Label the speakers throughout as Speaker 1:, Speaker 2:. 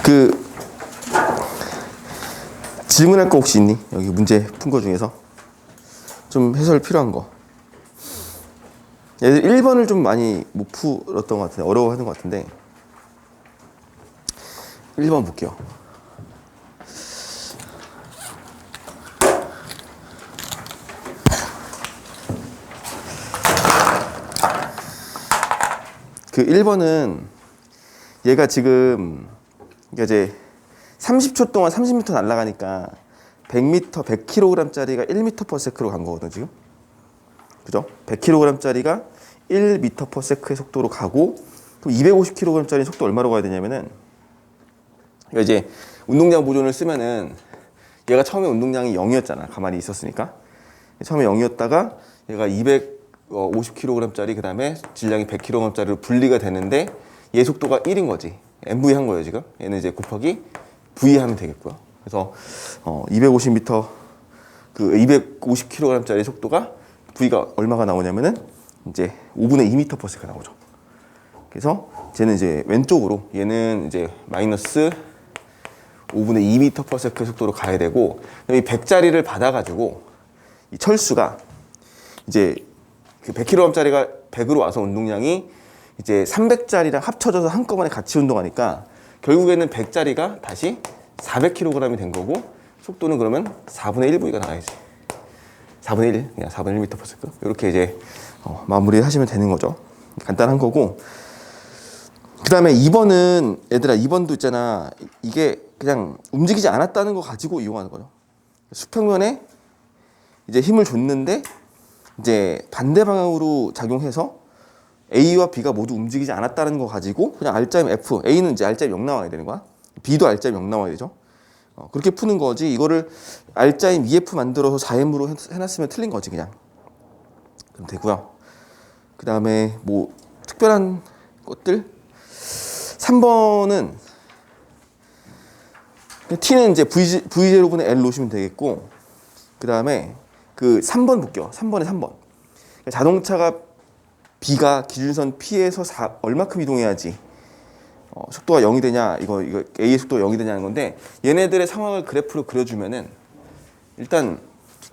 Speaker 1: 그 질문할 거 혹시 있니? 여기 문제 푼 거 중에서 좀 해설 필요한 거. 얘들 1번을 좀 많이 못 풀었던 것 같은데, 어려워하는 것 같은데 1번 볼게요. 그 1번은 얘가 지금 이제 30초 동안 30m 날아가니까 100m, 100kg짜리가 1m/s로 간 거거든 지금. 그죠? 100kg짜리가 1m/s의 속도로 가고, 그럼 250kg짜리 속도 얼마로 가야 되냐면은, 그러니까 이제 운동량 보존을 쓰면은 얘가 처음에 운동량이 0이었잖아. 가만히 있었으니까. 처음에 0이었다가 얘가 250kg짜리 그 다음에 질량이 100kg짜리로 분리가 되는데 얘 속도가 1인 거지. MV 한 거예요 지금. 얘는 이제 곱하기 V 하면 되겠고요. 그래서 250m 그 250kg짜리 속도가 V가 얼마가 나오냐면은 이제 5분의 2m/s가 나오죠. 그래서 쟤는 이제 왼쪽으로, 얘는 이제 마이너스 5분의 2m/s 속도로 가야 되고, 이 100짜리를 받아가지고 이 철수가 이제 그 100kg짜리가 100으로 와서 운동량이 이제 300짜리랑 합쳐져서 한꺼번에 같이 운동하니까 결국에는 100짜리가 다시 400kg이 된 거고, 속도는 그러면 4분의 1V가 나와야지. 4분의 1, 그냥 4분의 1m/s. 이렇게 이제 마무리 하시면 되는 거죠. 간단한 거고. 그 다음에 2번은, 얘들아 2번도 있잖아. 이게 그냥 움직이지 않았다는 거 가지고 이용하는 거죠. 수평면에 이제 힘을 줬는데 이제 반대 방향으로 작용해서 A와 B가 모두 움직이지 않았다는 거 가지고 그냥 R자임 F, A는 이제 R자임 0 나와야 되는 거야. B도 R자임 0 나와야 되죠. 그렇게 푸는 거지. 이거를 R자임 EF 만들어서 4M으로 해놨으면 틀린 거지 그냥. 그럼 되고요. 그 다음에 뭐 특별한 것들. 3번은 T는 이제 V0분의 L 놓으시면 되겠고, 그 다음에 그 3번 볼게요. 3번에 3번. 자동차가 B가 기준선 P에서 얼마큼 이동해야지 속도가 0이 되냐, 이거 A의 속도가 0이 되냐는 건데, 얘네들의 상황을 그래프로 그려주면은 일단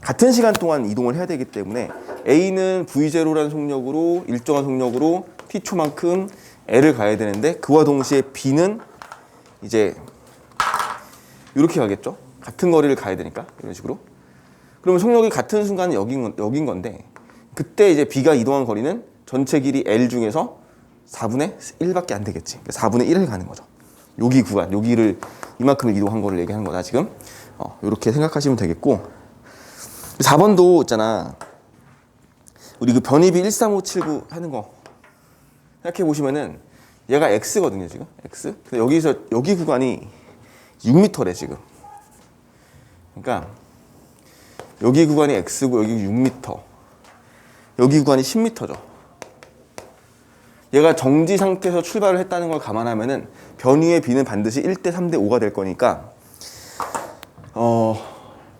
Speaker 1: 같은 시간 동안 이동을 해야 되기 때문에 A는 V0라는 속력으로, 일정한 속력으로 T초만큼 L을 가야 되는데, 그와 동시에 B는 이제 이렇게 가겠죠. 같은 거리를 가야 되니까, 이런 식으로. 그러면 속력이 같은 순간은 여긴 건데, 그때 이제 B가 이동한 거리는 전체 길이 L 중에서 4분의 1밖에 안 되겠지. 4분의 1을 가는 거죠. 여기 구간, 여기를 이만큼 이동한 거를 얘기하는 거다 지금. 이렇게 생각하시면 되겠고, 4번도 있잖아. 우리 그 변입이 13579 하는 거 생각해 보시면은 얘가 X거든요 지금. X. 근데 여기서 여기 구간이 6m래 지금. 그러니까 여기 구간이 X고 여기 6m, 여기 구간이 10m죠. 얘가 정지 상태에서 출발을 했다는 걸 감안하면은 변위의 B는 반드시 1대 3대 5가 될 거니까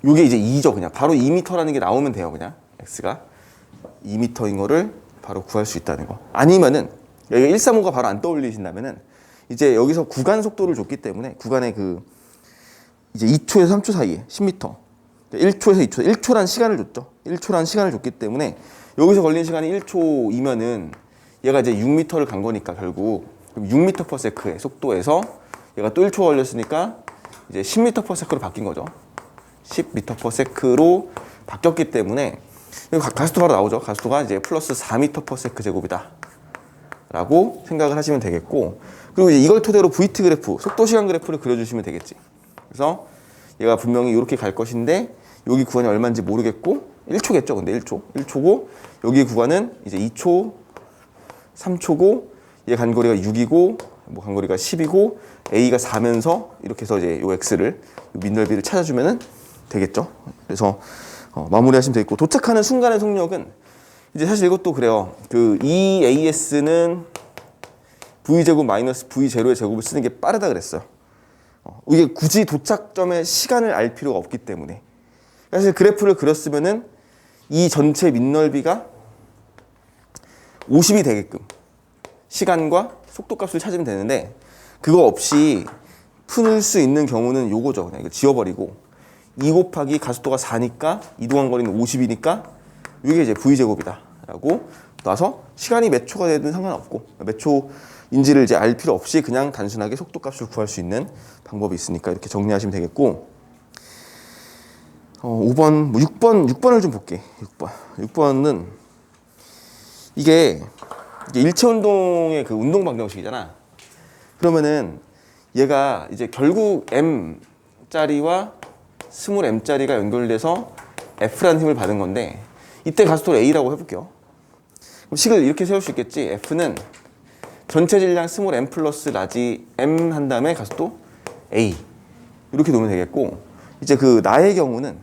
Speaker 1: 요게 이제 2죠. 그냥 바로 2m라는 게 나오면 돼요. 그냥 X가 2m인 거를 바로 구할 수 있다는 거. 아니면은 여기 135가 바로 안 떠올리신다면은 이제 여기서 구간 속도를 줬기 때문에 구간의 그 이제 2초에서 3초 사이에 10m, 1초에서 2초, 1초란 시간을 줬죠. 1초란 시간을 줬기 때문에 여기서 걸린 시간이 1초이면은 얘가 이제 6m를 간 거니까 결국 6m/s의 속도에서 얘가 또 1초 걸렸으니까 이제 10m/s로 바뀐 거죠. 10m/s로 바뀌었기 때문에 가속도 바로 나오죠. 가속도가 이제 플러스 4m/s 제곱이다 라고 생각을 하시면 되겠고, 그리고 이제 이걸 토대로 VT 그래프, 속도 시간 그래프를 그려주시면 되겠지. 그래서 얘가 분명히 이렇게 갈 것인데 여기 구간이 얼마인지 모르겠고 1초겠죠. 근데 1초고 여기 구간은 이제 2초, 3초고 얘 간 거리가 6이고 뭐 간 거리가 10이고 A가 4면서 이렇게 해서 이제 요 X를, 요 민넓이를 찾아주면은 되겠죠. 그래서 마무리하시면 되겠고, 도착하는 순간의 속력은 이제 사실 이것도 그래요. 그 EAS는 V제곱 마이너스 V0의 제곱을 쓰는 게 빠르다 그랬어요. 이게 굳이 도착점의 시간을 알 필요가 없기 때문에. 사실 그래프를 그렸으면은 이 전체 민넓이가 50이 되게끔 시간과 속도값을 찾으면 되는데, 그거 없이 풀 수 있는 경우는 요거죠. 그냥 이거 지워버리고 2 곱하기 가속도가 4니까 이동한 거리는 50이니까 이게 이제 v제곱이다 라고 놔서 시간이 몇 초가 되든 상관없고 몇 초인지를 이제 알 필요 없이 그냥 단순하게 속도 값을 구할 수 있는 방법이 있으니까 이렇게 정리하시면 되겠고 5번, 6번을 좀 볼게. 6번은 이게 일체 운동의 그 운동 방정식이잖아. 그러면은 얘가 이제 결국 m짜리와 스몰 m짜리가 연결돼서 F라는 힘을 받은 건데 이때 가속도를 A라고 해볼게요. 그럼 식을 이렇게 세울 수 있겠지. F는 전체 질량 스몰 m 플러스 라지 m 한 다음에 가속도 A 이렇게 놓으면 되겠고 이제 그 나의 경우는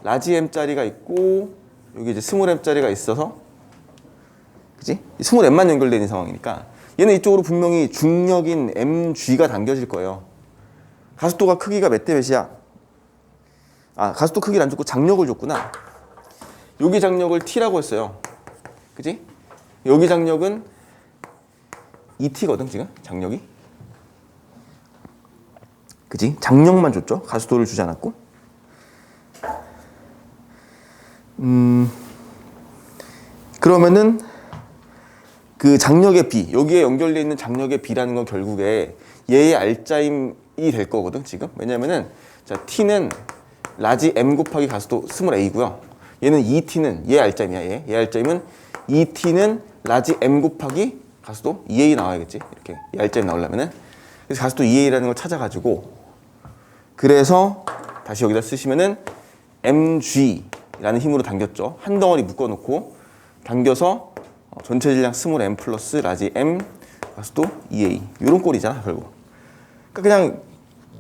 Speaker 1: 라지 m짜리가 있고 여기 이제 스몰 m짜리가 있어서 그치? 스몰 m만 연결되어 있는 상황이니까 얘는 이쪽으로 분명히 중력인 mg가 당겨질 거예요. 가속도가 크기가 몇 대 몇이야? 아, 가속도 크기를 안 줬고 장력을 줬구나. 여기 장력을 t라고 했어요. 그치? 여기 장력은 et거든 지금 장력이. 그치? 장력만 줬죠. 가속도를 주지 않았고. 그러면은 그 장력의 B, 여기에 연결되어 있는 장력의 B라는 건 결국에 얘의 알짜임이 될 거거든 지금. 왜냐면은 자 T는 라지 M 곱하기 가속도 스몰 A고요. 얘는 ET는 얘 알짜임이야. 얘 알짜임은 ET는 라지 M 곱하기 가속도 EA 나와야겠지. 이렇게 얘 알짜임 나오려면은 그래서 가속도 EA라는 걸 찾아가지고 그래서 다시 여기다 쓰시면은 MG라는 힘으로 당겼죠. 한 덩어리 묶어놓고 당겨서 전체 질량 스몰 m 플러스 라지 m 가속도 EA 이런 꼴이잖아 결국. 그러니까 그냥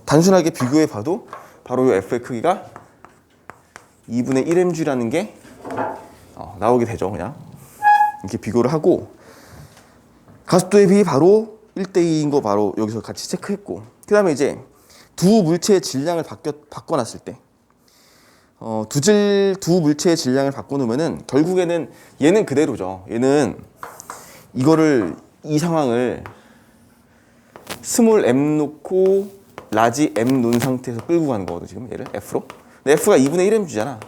Speaker 1: 단순하게 비교해 봐도 바로 이 F의 크기가 2분의 1mg라는 게 나오게 되죠. 그냥 이렇게 비교를 하고 가속도의 비 바로 1대2인 거 바로 여기서 같이 체크했고 그 다음에 이제 두 물체의 질량을 바꿔놨을 때 두 물체의 질량을 바꿔놓으면은 결국에는 얘는 그대로죠. 얘는 이 상황을 스몰 m 놓고 라지 m 놓은 상태에서 끌고 가는 거거든 지금 얘를 F로. 근데 F가 2분의 1mg잖아.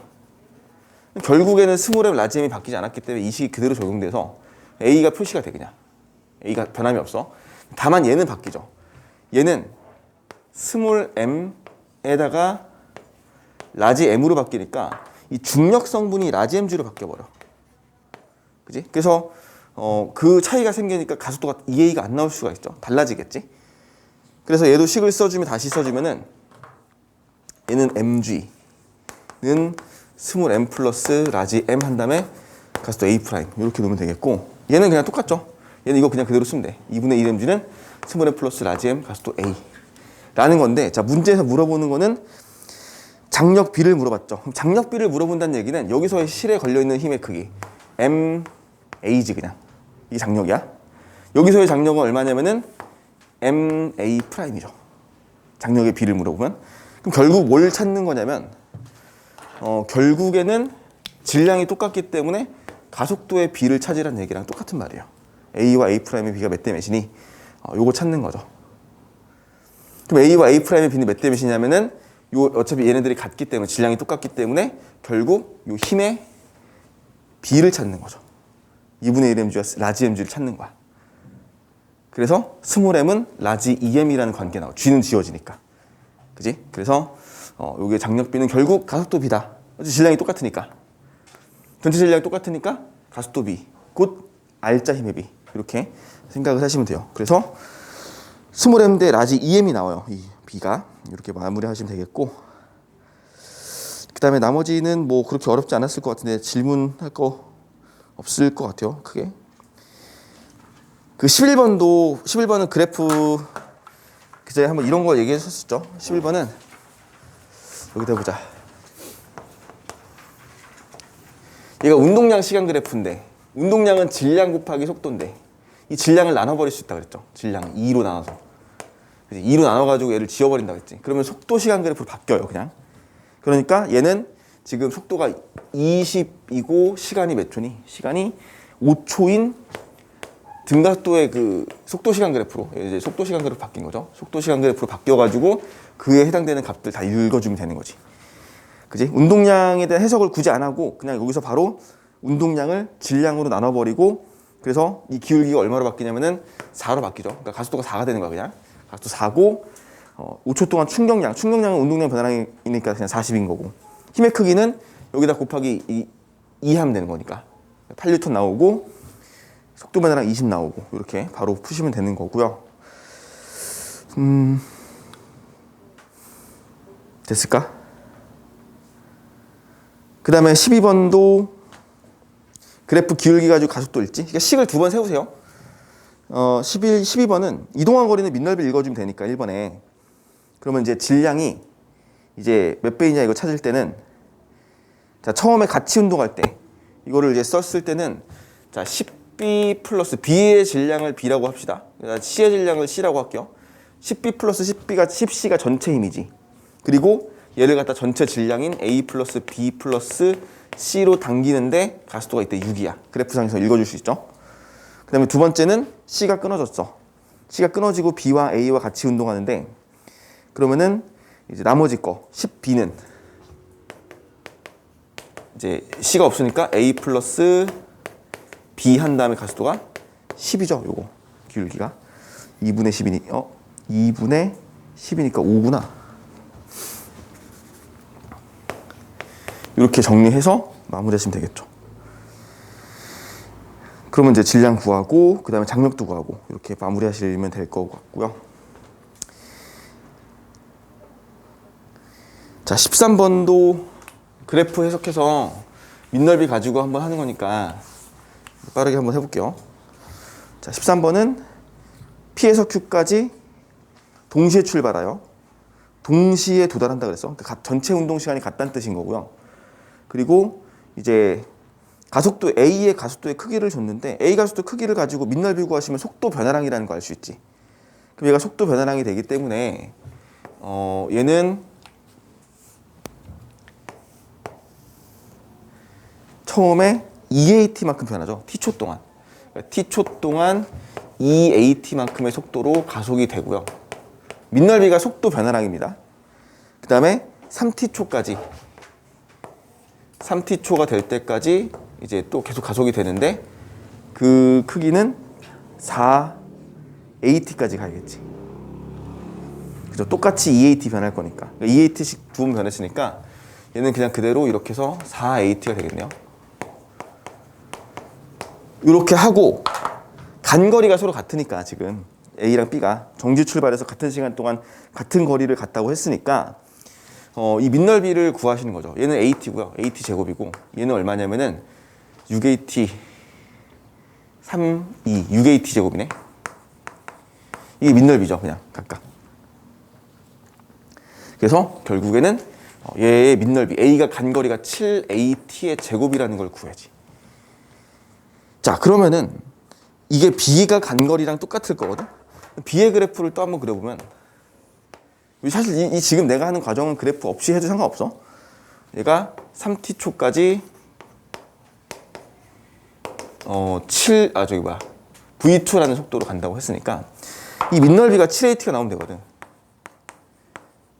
Speaker 1: 결국에는 스몰 m 라지 m이 바뀌지 않았기 때문에 이 식이 그대로 적용돼서 A가 표시가 돼 그냥. A가 변함이 없어. 다만 얘는 바뀌죠. 얘는 스몰 m에다가 라지 m으로 바뀌니까 이 중력 성분이 라지 mg로 바뀌어버려. 그지? 그래서 그 차이가 생기니까 가속도가 EA가 안 나올 수가 있죠. 달라지겠지? 그래서 얘도 식을 다시 써주면은 얘는 mg는 스몰 m 플러스 라지 m 한 다음에 가속도 A 프라임 이렇게 놓으면 되겠고 얘는 그냥 똑같죠. 얘는 이거 그냥 그대로 쓰면 돼. 2분의 1mg는 스몰 m 플러스 라지 m 가속도 A 라는 건데 자 문제에서 물어보는 거는 장력 B를 물어봤죠. 그럼 장력 B를 물어본다는 얘기는 여기서의 실에 걸려있는 힘의 크기 MA지 그냥 이 장력이야. 여기서의 장력은 얼마냐면은 MA 프라임이죠. 장력의 B를 물어보면 그럼 결국 뭘 찾는 거냐면 결국에는 질량이 똑같기 때문에 가속도의 B를 찾으라는 얘기랑 똑같은 말이에요. A와 A 프라임의 B가 몇 대 몇이니 요거 찾는 거죠. 그럼 A와 A 프라임의 B는 몇 대 몇이냐면은 어차피 얘네들이 같기 때문에 질량이 똑같기 때문에 결국 요 힘의 B를 찾는 거죠. 2분의 1mg와 라지 mg를 찾는 거야. 그래서 스몰 m은 라지 EM이라는 관계 나와. G는 지워지니까. 그지? 그래서 요게 장력 B는 결국 가속도 B다. 질량이 똑같으니까. 전체 질량이 똑같으니까 가속도 B 곧 알짜 힘의 B 이렇게 생각을 하시면 돼요. 그래서 스몰 m 대 라지 EM이 나와요. 이 B가 이렇게 마무리하시면 되겠고 그 다음에 나머지는 뭐 그렇게 어렵지 않았을 것 같은데 질문할 거 없을 것 같아요. 크게 그 11번은 그래프 그제 한번 이런 거 얘기했었죠. 11번은 여기다 보자. 얘가 운동량 시간 그래프인데 운동량은 질량 곱하기 속도인데 이 질량을 나눠버릴 수 있다 그랬죠. 질량 2로 나눠서 2로 나눠가지고 얘를 지워버린다 그랬지. 그러면 속도 시간 그래프로 바뀌어요 그냥. 그러니까 얘는 지금 속도가 20이고 시간이 몇 초니? 시간이 5초인 등가속도의 그 속도 시간 그래프로 이제 속도 시간 그래프 바뀐 거죠. 속도 시간 그래프로 바뀌어가지고 그에 해당되는 값들 다 읽어주면 되는 거지. 그지? 운동량에 대한 해석을 굳이 안 하고 그냥 여기서 바로 운동량을 질량으로 나눠버리고 그래서 이 기울기가 얼마로 바뀌냐면은 4로 바뀌죠. 그러니까 가속도가 4가 되는 거야 그냥. 가속도 4고 5초 동안 충격량은 운동량 변화량이니까 그냥 40인 거고 힘의 크기는 여기다 곱하기 2 하면 되는 거니까 8N 나오고 속도 변화량 20 나오고 이렇게 바로 푸시면 되는 거고요. 됐을까? 그 다음에 12번도 그래프 기울기 가지고 가속도 일지. 그러니까 식을 두 번 세우세요. 12번은 이동한 거리는 밑넓이 읽어주면 되니까 1번에. 그러면 이제 질량이 이제 몇 배이냐 이거 찾을 때는 자, 처음에 같이 운동할 때 이거를 이제 썼을 때는 자, 10B 플러스 B의 질량을 B라고 합시다. C의 질량을 C라고 할게요. 10B 플러스 10C가 전체 힘이지. 그리고 얘를 갖다 전체 질량인 A 플러스 B 플러스 C로 당기는데 가속도가 이때 6이야. 그래프상에서 읽어줄 수 있죠. 그 다음에 두 번째는 C가 끊어졌어. C가 끊어지고 B와 A와 같이 운동하는데 그러면은 이제 나머지 거 10B는 이제 C가 없으니까 A 플러스 B 한 다음에 가속도가 10이죠. 요거 기울기가 2분의 10이니 2분의 10이니까 5구나. 이렇게 정리해서 마무리하시면 되겠죠. 그러면 이제 질량 구하고 그 다음에 장력도 구하고 이렇게 마무리하시면 될 것 같고요. 자, 13번도 그래프 해석해서 밑넓이 가지고 한번 하는 거니까 빠르게 한번 해볼게요. 자, 13번은 P에서 Q까지 동시에 출발하여 동시에 도달한다 그랬어. 그러니까 전체 운동 시간이 같다는 뜻인 거고요. 그리고 이제 가속도 A의 가속도의 크기를 줬는데 A 가속도 크기를 가지고 밑넓이 구하시면 속도 변화량이라는 거 알 수 있지. 그럼 얘가 속도 변화량이 되기 때문에 얘는 처음에 2AT만큼 변하죠. T초 동안. 그러니까 T초 동안 2AT만큼의 속도로 가속이 되고요. 밑넓이가 속도 변화량입니다. 그 다음에 3T초까지 3T초가 될 때까지 이제 또 계속 가속이 되는데 그 크기는 4AT까지 가야겠지. 그죠? 똑같이 2AT 변할 거니까. 2AT씩 두 번 변했으니까 얘는 그냥 그대로 이렇게 해서 4AT가 되겠네요. 이렇게 하고 간거리가 서로 같으니까 지금 A랑 B가 정지 출발해서 같은 시간 동안 같은 거리를 갔다고 했으니까 이 밑넓이를 구하시는 거죠. 얘는 AT고요. AT 제곱이고 얘는 얼마냐면은 6AT 6AT 제곱이네. 이게 밑넓이죠. 그냥 각각. 그래서 결국에는 얘의 밑넓이 A가 간 거리가 7AT의 제곱이라는 걸 구해야지. 자, 그러면은 이게 B가 간 거리랑 똑같을 거거든. B의 그래프를 또 한번 그려보면 사실 이 지금 내가 하는 과정은 그래프 없이 해도 상관없어. 얘가 3T초까지 V2라는 속도로 간다고 했으니까 이 밑넓이가 7AT가 나오면 되거든.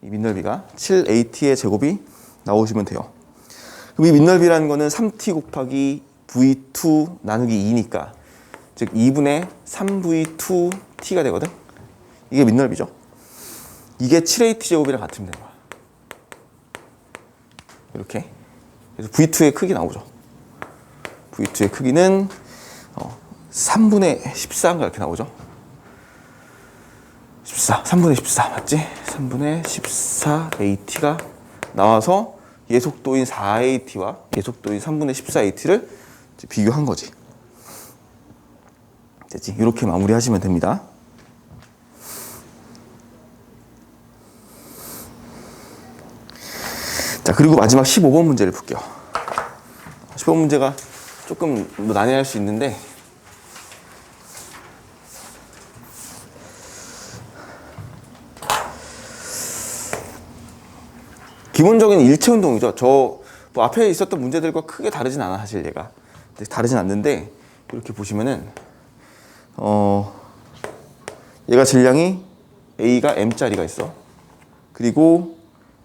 Speaker 1: 이 밑넓이가 7AT의 제곱이 나오시면 돼요. 그럼 이 밑넓이라는 거는 3T 곱하기 V2 나누기 2니까 즉 2분의 3V2T가 되거든. 이게 밑넓이죠. 이게 7AT 제곱이랑 같으면 되는 거야. 이렇게. 그래서 V2의 크기 나오죠. V2의 크기는 3분의 14인가 이렇게 나오죠. 3분의 14 맞지? 3분의 14AT가 나와서 얘 속도인 4AT와 얘 속도인 3분의 14AT를 비교한 거지. 됐지? 이렇게 마무리하시면 됩니다. 자, 그리고 마지막 15번 문제를 볼게요. 15번 문제가 조금 난해할 수 있는데 기본적인 일체 운동이죠. 뭐 앞에 있었던 문제들과 크게 다르진 않아 사실 얘가. 다르진 않는데 이렇게 보시면은 얘가 질량이 A가 M짜리가 있어. 그리고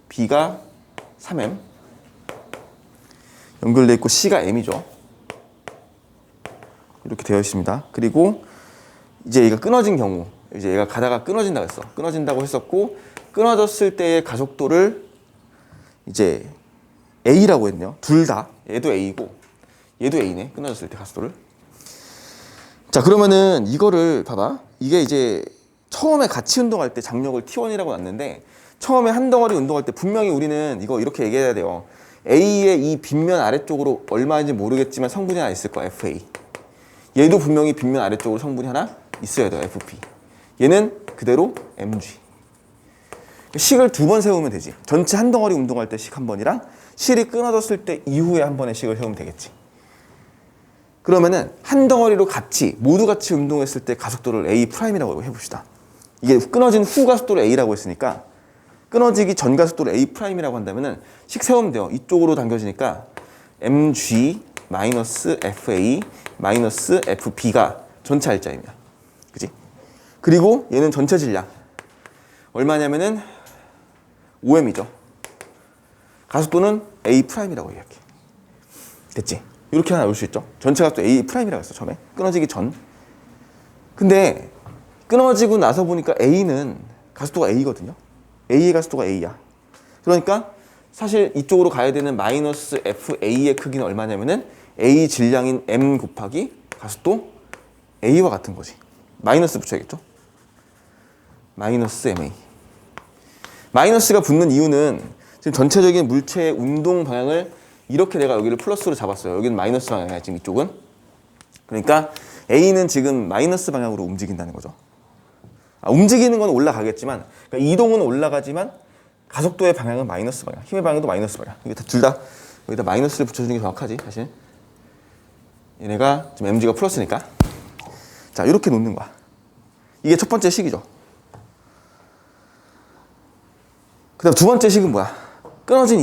Speaker 1: B가 3M 연결돼 있고 C가 M이죠. 이렇게 되어 있습니다. 그리고 이제 얘가 끊어진 경우, 이제 얘가 가다가 끊어진다고 했어. 끊어진다고 했었고, 끊어졌을 때의 가속도를 이제 A라고 했네요. 둘 다. 얘도 A고, 얘도 A네. 끊어졌을 때 가속도를. 자, 그러면은 이거를 봐봐. 이게 이제 처음에 같이 운동할 때 장력을 T1이라고 놨는데, 처음에 한 덩어리 운동할 때 분명히 우리는 이거 이렇게 얘기해야 돼요. A의 이 빗면 아래쪽으로 얼마인지 모르겠지만 성분이 하나 있을 거야, FA. 얘도 분명히 빗면 아래쪽으로 성분이 하나 있어야 돼요, FP. 얘는 그대로 MG. 식을 두 번 세우면 되지. 전체 한 덩어리 운동할 때 식 한 번이랑 실이 끊어졌을 때 이후에 한 번의 식을 세우면 되겠지. 그러면은 한 덩어리로 같이 모두 같이 운동했을 때 가속도를 A'이라고 해봅시다. 이게 끊어진 후 가속도를 A라고 했으니까 끊어지기 전 가속도를 A'이라고 한다면은 식 세우면 돼요. 이쪽으로 당겨지니까 mg FA FB가 전체 알짜입니다. 그지? 그리고 얘는 전체 질량 얼마냐면은 5m이죠. 가속도는 A'이라고 이렇게 됐지? 이렇게 하나 나올 수 있죠. 전체 가속도 A'이라고 했어, 처음에 끊어지기 전. 근데 끊어지고 나서 보니까 A는 가속도가 A거든요. A의 가속도가 A야. 그러니까 사실 이쪽으로 가야 되는 마이너스 FA의 크기는 얼마냐면은 A 질량인 M 곱하기 가속도 A와 같은 거지. 마이너스 붙여야겠죠. 마이너스 MA. 마이너스가 붙는 이유는 지금 전체적인 물체의 운동 방향을 이렇게 내가 여기를 플러스로 잡았어요. 여기는 마이너스 방향이야, 지금 이쪽은. 그러니까 A는 지금 마이너스 방향으로 움직인다는 거죠. 움직이는 건 올라가겠지만, 그러니까 이동은 올라가지만 가속도의 방향은 마이너스 방향, 힘의 방향도 마이너스 방향. 이게 둘 다 여기다 마이너스를 붙여주는 게 정확하지, 사실. 얘네가 지금 mg가 플러스니까. 자, 이렇게 놓는 거야. 이게 첫 번째 식이죠. 그 다음 두 번째 식은 뭐야? 끊어진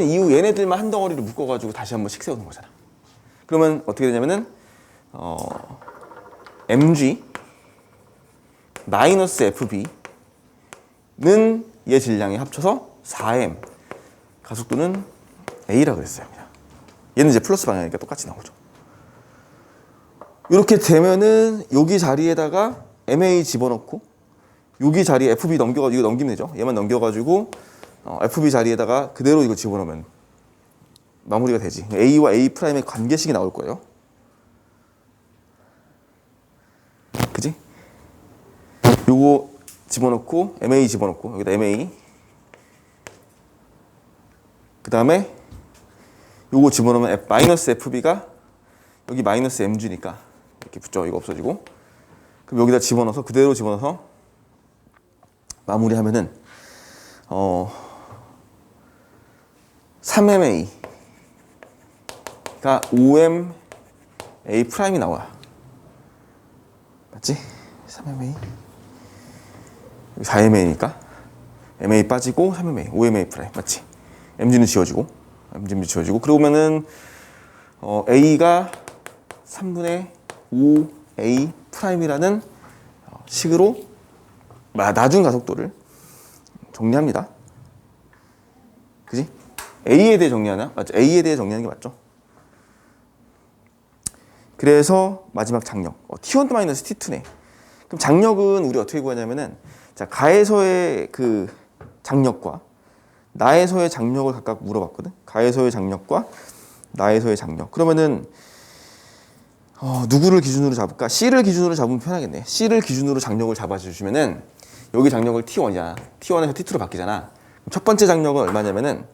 Speaker 1: 이후 얘네들만 한 덩어리로 묶어가지고 다시 한번 식 세우는 거잖아. 그러면 어떻게 되냐면은 mg 마이너스 FB는 얘 질량이 합쳐서 4m. 가속도는 A라고 했어요. 얘는 이제 플러스 방향이니까 똑같이 나오죠. 이렇게 되면은 여기 자리에다가 MA 집어넣고 여기 자리에 FB 넘겨가지고 이거 넘기면 되죠. 얘만 넘겨가지고 FB 자리에다가 그대로 이거 집어넣으면 마무리가 되지. A와 A'의 관계식이 나올 거예요. 그지? 요거 집어넣고 MA 집어넣고 여기다 MA 그 다음에 요거 집어넣으면 마이너스 FB가 여기 마이너스 MG니까 이렇게 붙죠. 이거 없어지고 그럼 여기다 집어넣어서 그대로 집어넣어서 마무리하면은 3MA가 5MA 프라임이 나와. 맞지? 3MA 4MA니까 MA 빠지고 3MA 5MA 프라임 맞지? MG는 지워지고 그러면은 A가 3분의 5A 프라임이라는 식으로 나중 가속도를 정리합니다. 그지? A에 대해 정리하나? 맞죠? A에 대해 정리하는 게 맞죠? 그래서 마지막 장력 T1-T2네. 그럼 장력은 우리 어떻게 구하냐면은 자, 가에서의 그 장력과 나에서의 장력을 각각 물어봤거든. 가에서의 장력과 나에서의 장력. 그러면은 누구를 기준으로 잡을까? C를 기준으로 잡으면 편하겠네. C를 기준으로 장력을 잡아주시면은 여기 장력을 T1이잖아. T1에서 T2로 바뀌잖아. 첫 번째 장력은 얼마냐면은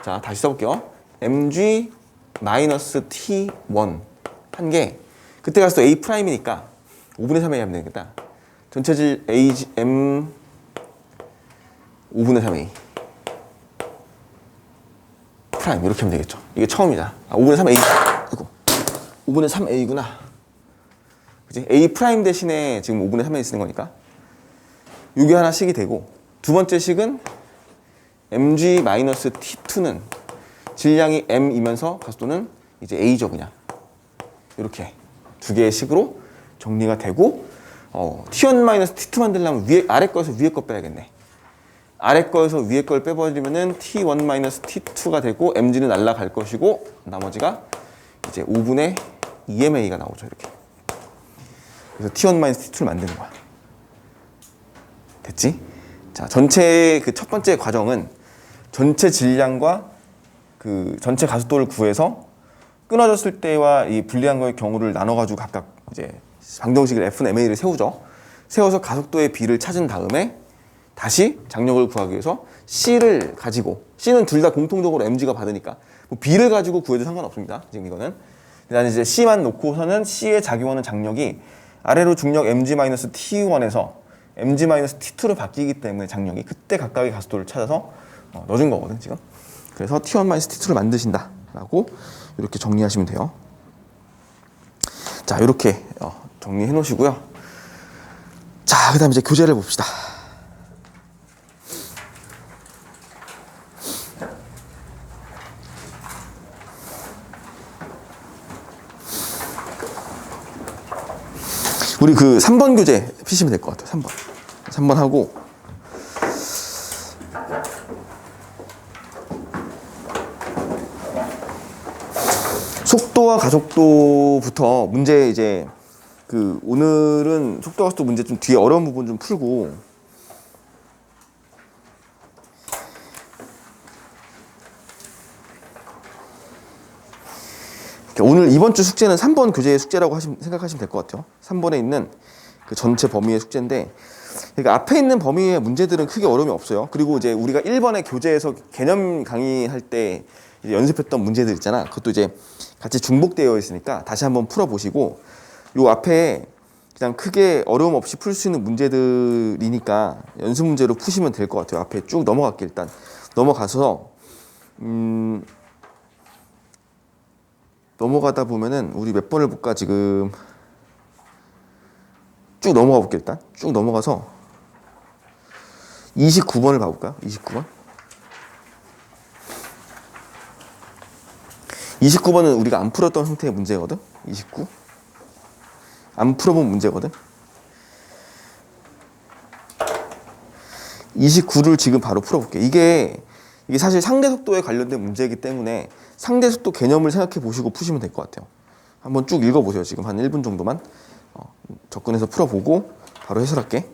Speaker 1: 자, 다시 써볼게요. mg 마이너스 T1 한 게 그때 가서 A 프라임이니까 5분의 3A 하면 되겠다. 전체질 A M 5분의 3A 프라임 이렇게 하면 되겠죠. 이게 처음이다. 5분의 3A 아이고 5분의 3A구나. 그치? A 프라임 대신에 지금 5분의 3A 쓰는 거니까 이게 하나씩이 되고 두 번째 식은 mg 마이너스 T2는 질량이 M이면서 가속도는 이제 A죠 그냥. 이렇게 두 개의 식으로 정리가 되고 T1-T2 만들려면 아래 거에서 위에 거 빼야겠네. 아래 거에서 위에 걸 빼버리면은 T1-T2가 되고 mg는 날아갈 것이고 나머지가 이제 5분의 2ma가 나오죠. 이렇게. 그래서 T1-T2를 만드는 거야. 됐지? 자, 전체 그 첫 번째 과정은 전체 질량과 그 전체 가속도를 구해서 끊어졌을 때와 이 불리한 거의 경우를 나눠가지고 각각 이제 방정식을 F는 ma를 세우죠. 세워서 가속도의 B를 찾은 다음에 다시 장력을 구하기 위해서 C를 가지고, C는 둘 다 공통적으로 mg가 받으니까 뭐 B를 가지고 구해도 상관없습니다. 지금 이거는 일단 이제 C만 놓고서는 C의 작용하는 장력이 아래로 중력 mg-T1에서 mg-T2로 바뀌기 때문에 장력이 그때 각각의 가속도를 찾아서 넣어준 거거든 지금. 그래서 T1-T2를 만드신다 라고 이렇게 정리하시면 돼요. 자, 이렇게 정리해 놓으시고요. 자, 그 다음에 이제 교재를 봅시다. 우리 그 3번 교재 피시면 될 것 같아요. 3번 하고 속도와 가속도부터 문제 이제 그 오늘은 속도와 가속도 문제 좀 뒤에 어려운 부분 좀 풀고 오늘 이번 주 숙제는 3번 교재의 숙제라고 생각하시면 될 것 같아요. 3번에 있는 그 전체 범위의 숙제인데, 그러니까 앞에 있는 범위의 문제들은 크게 어려움이 없어요. 그리고 이제 우리가 1번의 교재에서 개념 강의할 때 이제 연습했던 문제들 있잖아. 그것도 이제 같이 중복되어 있으니까 다시 한번 풀어보시고, 요 앞에 그냥 크게 어려움 없이 풀 수 있는 문제들이니까 연습 문제로 푸시면 될 것 같아요. 앞에 쭉 넘어갈게. 일단 넘어가서 넘어가다 보면은 우리 몇 번을 볼까 지금 쭉 넘어가 볼게. 일단 쭉 넘어가서 29번을 봐볼까요? 29번. 29번은 우리가 안 풀었던 형태의 문제거든. 29. 안 풀어본 문제거든. 29를 지금 바로 풀어볼게. 이게 사실 상대 속도에 관련된 문제이기 때문에 상대 속도 개념을 생각해 보시고 푸시면 될 것 같아요. 한번 쭉 읽어보세요. 지금 한 1분 정도만 접근해서 풀어보고 바로 해설할게.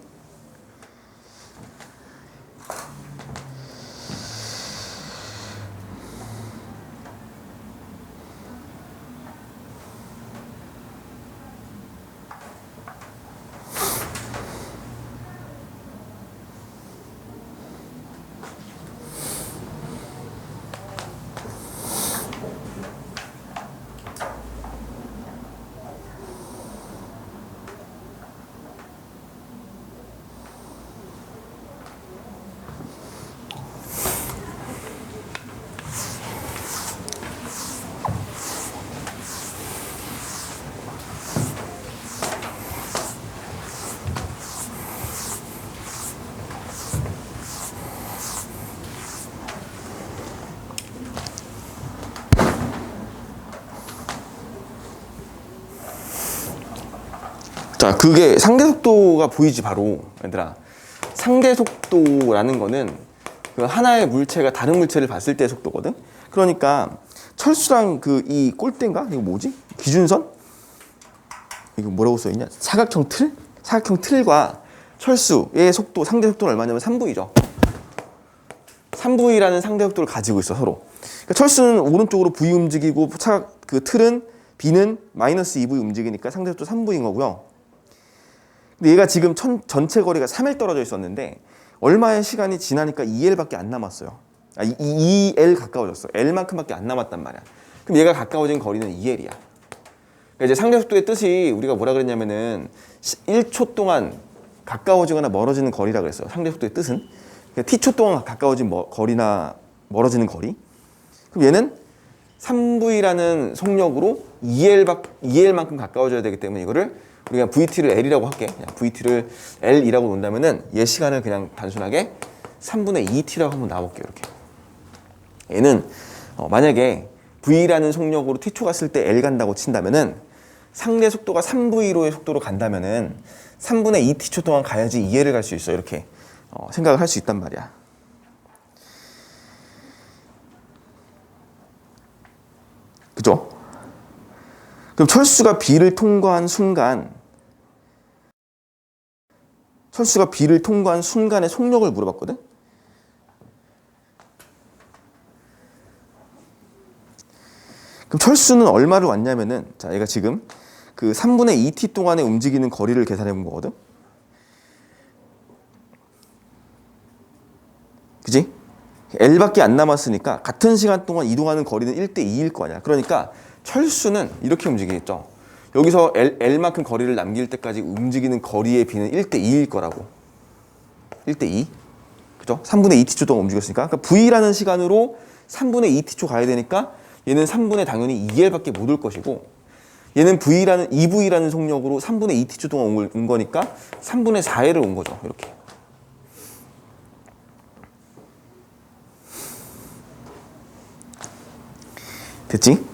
Speaker 1: 자, 그게 상대 속도가 보이지 바로. 얘들아, 상대 속도라는 거는 그 하나의 물체가 다른 물체를 봤을 때의 속도거든. 그러니까 철수랑 그 이 꼴대인가? 이거 뭐지? 기준선? 이거 뭐라고 써있냐? 사각형 틀? 사각형 틀과 철수의 속도, 상대 속도는 얼마냐면 3V죠. 3V라는 상대 속도를 가지고 있어, 서로. 그러니까 철수는 오른쪽으로 V 움직이고 그 틀은 B는 마이너스 2V 움직이니까 상대 속도 3V인 거고요. 근데 얘가 지금 전체 거리가 3L 떨어져 있었는데 얼마의 시간이 지나니까 2L밖에 안 남았어요. 2L 가까워졌어. L만큼밖에 안 남았단 말이야. 그럼 얘가 가까워진 거리는 2L이야. 그러니까 이제 상대 속도의 뜻이 우리가 뭐라 그랬냐면은 1초 동안 가까워지거나 멀어지는 거리라 그랬어요. 상대 속도의 뜻은. 그러니까 T초 동안 가까워진 거리나 멀어지는 거리. 그럼 얘는 3V라는 속력으로 2L만큼 가까워져야 되기 때문에 이거를 우리가 VT를 L이라고 할게. 그냥 VT를 L이라고 놓는다면은 얘 시간을 그냥 단순하게 3분의 2T라고 한번 놔볼게요. 이렇게. 얘는 만약에 V라는 속력으로 T초 갔을 때 L 간다고 친다면은 상대 속도가 3v로의 속도로 간다면은 3분의 2t초 동안 가야지 2L을 갈 수 있어. 이렇게 생각을 할 수 있단 말이야. 그죠? 그럼 철수가 B를 통과한 순간, 철수가 B를 통과한 순간의 속력을 물어봤거든? 그럼 철수는 얼마를 왔냐면은, 자, 얘가 지금 그 3분의 2t 동안에 움직이는 거리를 계산해 본 거거든? 그지? L밖에 안 남았으니까 같은 시간 동안 이동하는 거리는 1대2일 거 아니야. 그러니까 철수는 이렇게 움직이겠죠. 여기서 L만큼 거리를 남길 때까지 움직이는 거리의 B는 1대2일 거라고. 1대2. 그죠? 3분의 2t초 동안 움직였으니까. 그러니까 V라는 시간으로 3분의 2t초 가야 되니까 얘는 3분의 당연히 2L밖에 못 올 것이고, 얘는 EV라는 속력으로 3분의 2t초 동안 온 거니까 3분의 4L을 온 거죠. 이렇게. 됐지?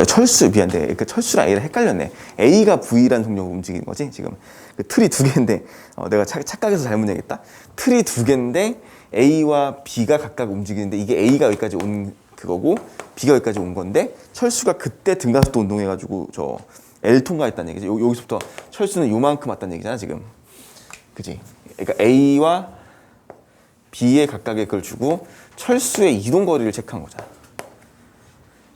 Speaker 1: 철수, 미안해. 그 철수랑 A를 헷갈렸네. A가 V라는 속력으로 움직이는 거지, 지금. 그 틀이 두 개인데, 내가 착각해서 잘못 얘기했다. 틀이 두 개인데, A와 B가 각각 움직이는데, 이게 A가 여기까지 온 그거고, B가 여기까지 온 건데, 철수가 그때 등가속도 운동해가지고, L 통과했다는 얘기지. 여기서부터 철수는 요만큼 왔다는 얘기잖아, 지금. 그지? 그러니까 A와 B의 각각의 그걸 주고, 철수의 이동 거리를 체크한 거잖아.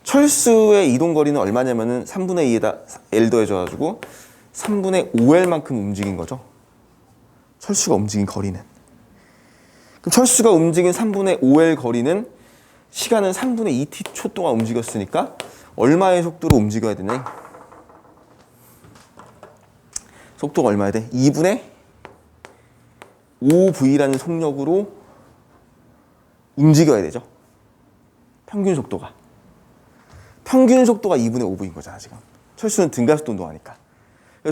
Speaker 1: 철수의 이동 거리는 얼마냐면은 3분의 2에다 L 더해줘가지고 3분의 5L만큼 움직인 거죠. 철수가 움직인 거리는. 그럼 철수가 움직인 3분의 5L 거리는 시간은 3분의 2t 초 동안 움직였으니까 얼마의 속도로 움직여야 되네? 속도가 얼마야 돼? 2분의 5v라는 속력으로 움직여야 되죠. 평균 속도가. 평균 속도가 2분의 5v인 거잖아, 지금. 철수는 등가속도 운동하니까.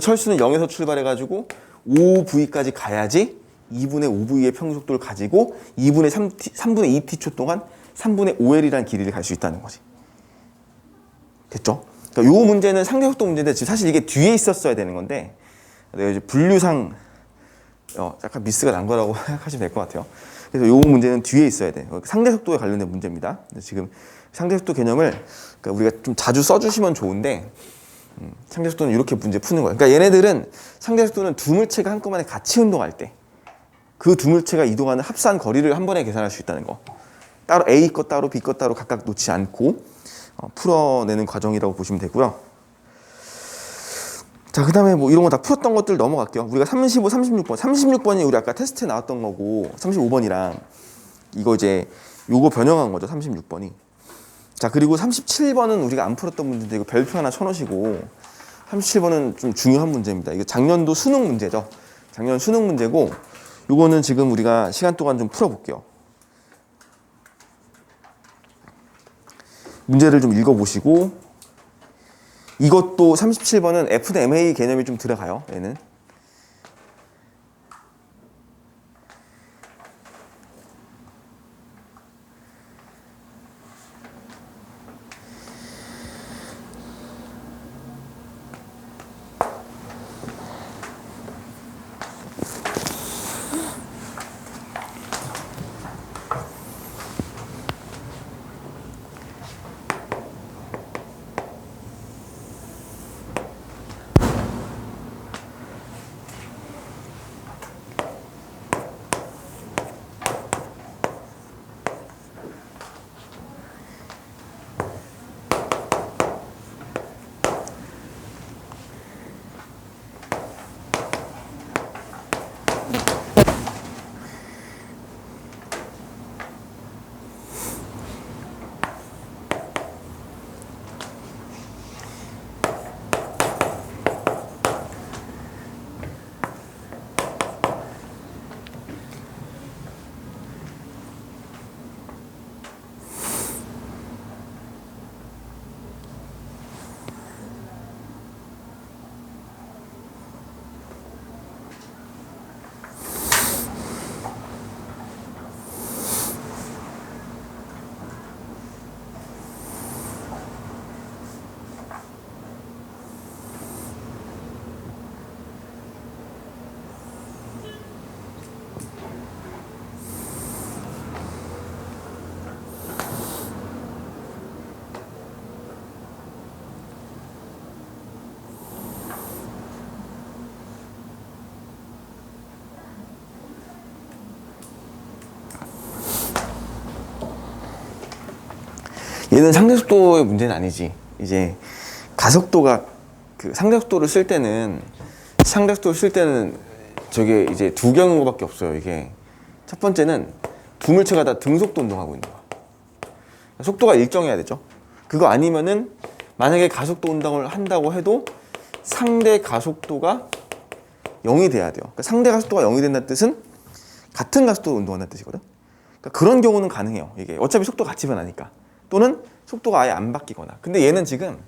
Speaker 1: 철수는 0에서 출발해가지고 5v까지 가야지 2분의 5v의 평균 속도를 가지고 3분의 2t초 동안 3분의 5L이라는 길이를 갈 수 있다는 거지. 됐죠? 그러니까 요 문제는 상대 속도 문제인데 지금 사실 이게 뒤에 있었어야 되는 건데 내가 이제 분류상 약간 미스가 난 거라고 생각하시면 될 것 같아요. 그래서 요 문제는 뒤에 있어야 돼. 상대 속도에 관련된 문제입니다. 지금 상대 속도 개념을 그러니까 우리가 좀 자주 써주시면 좋은데 상대 속도는 이렇게 문제 푸는 거예요. 그러니까 얘네들은 상대 속도는 두 물체가 한꺼번에 같이 운동할 때 그 두 물체가 이동하는 합산 거리를 한 번에 계산할 수 있다는 거. 따로 A 것 따로 B 것 따로 각각 놓지 않고 풀어내는 과정이라고 보시면 되고요. 자, 그 다음에 뭐 이런 거 다 풀었던 것들 넘어갈게요. 우리가 35, 36번. 36번이 우리 아까 테스트에 나왔던 거고 35번이랑 이거 이제 요거 변형한 거죠. 36번이. 자, 그리고 37번은 우리가 안 풀었던 문제인데 이거 별표 하나 쳐놓으시고 37번은 좀 중요한 문제입니다. 이거 작년도 수능 문제죠. 작년 수능 문제고 요거는 지금 우리가 시간 동안 좀 풀어볼게요. 문제를 좀 읽어보시고 이것도 37번은 F&MA 개념이 좀 들어가요. 얘는. 얘는 상대 속도의 문제는 아니지. 이제 가속도가 그 상대 속도를 쓸 때는 저게 이제 두 경우밖에 없어요. 이게 첫 번째는 두 물체가 다 등속도 운동하고 있는 거야. 속도가 일정해야 되죠. 그거 아니면은 만약에 가속도 운동을 한다고 해도 상대 가속도가 0이 돼야 돼요. 그러니까 상대 가속도가 0이 된다는 뜻은 같은 가속도로 운동한다는 뜻이거든. 그러니까 그런 경우는 가능해요. 이게 어차피 속도가 같이 변하니까. 또는 속도가 아예 안 바뀌거나. 근데 얘는 지금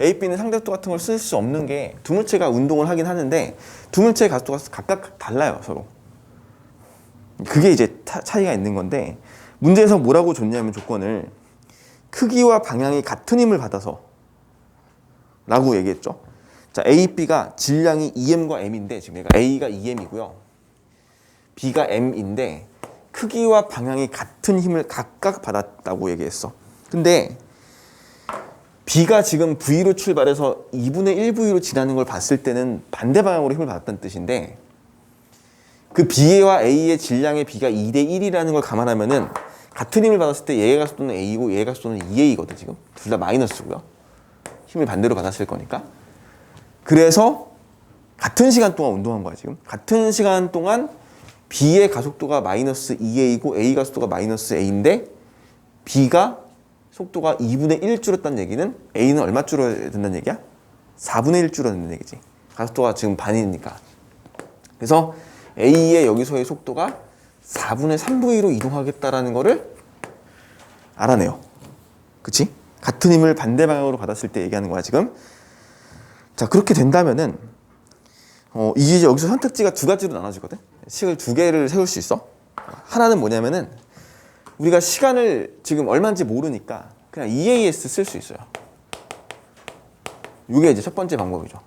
Speaker 1: A, B는 상대 속도 같은 걸 쓸 수 없는 게 두 물체가 운동을 하긴 하는데 두 물체의 가속도가 각각 달라요, 서로. 그게 이제 차이가 있는 건데 문제에서 뭐라고 줬냐면 조건을 크기와 방향이 같은 힘을 받아서 라고 얘기했죠. 자, A, B가 질량이 EM과 M인데 지금 얘가 A가 EM이고요. B가 M인데 크기와 방향이 같은 힘을 각각 받았다고 얘기했어. 근데 B가 지금 V로 출발해서 2분의 1V로 지나는 걸 봤을 때는 반대 방향으로 힘을 받았다는 뜻인데 그 B와 A의 질량의 B가 2대 1이라는 걸 감안하면은 같은 힘을 받았을 때 얘의 가속도는 A고 얘의 가속도는 2A거든 지금. 둘 다 마이너스고요. 힘을 반대로 받았을 거니까. 그래서 같은 시간 동안 운동한 거야 지금. 같은 시간 동안 B의 가속도가 마이너스 2A고 A 가속도가 마이너스 A인데 B가 속도가 2분의 1 줄었다는 얘기는 A는 얼마 줄어든다는 얘기야? 4분의 1 줄어든다는 얘기지. 가속도가 지금 반이니까. 그래서 A의 여기서의 속도가 4분의 3V로 이동하겠다라는 거를 알아내요. 그치? 같은 힘을 반대 방향으로 받았을 때 얘기하는 거야 지금. 자, 그렇게 된다면은 이게 이제 여기서 선택지가 두 가지로 나눠지거든. 식을 두 개를 세울 수 있어. 하나는 뭐냐면은 우리가 시간을 지금 얼마인지 모르니까 그냥 EAS 쓸 수 있어요. 이게 이제 첫 번째 방법이죠.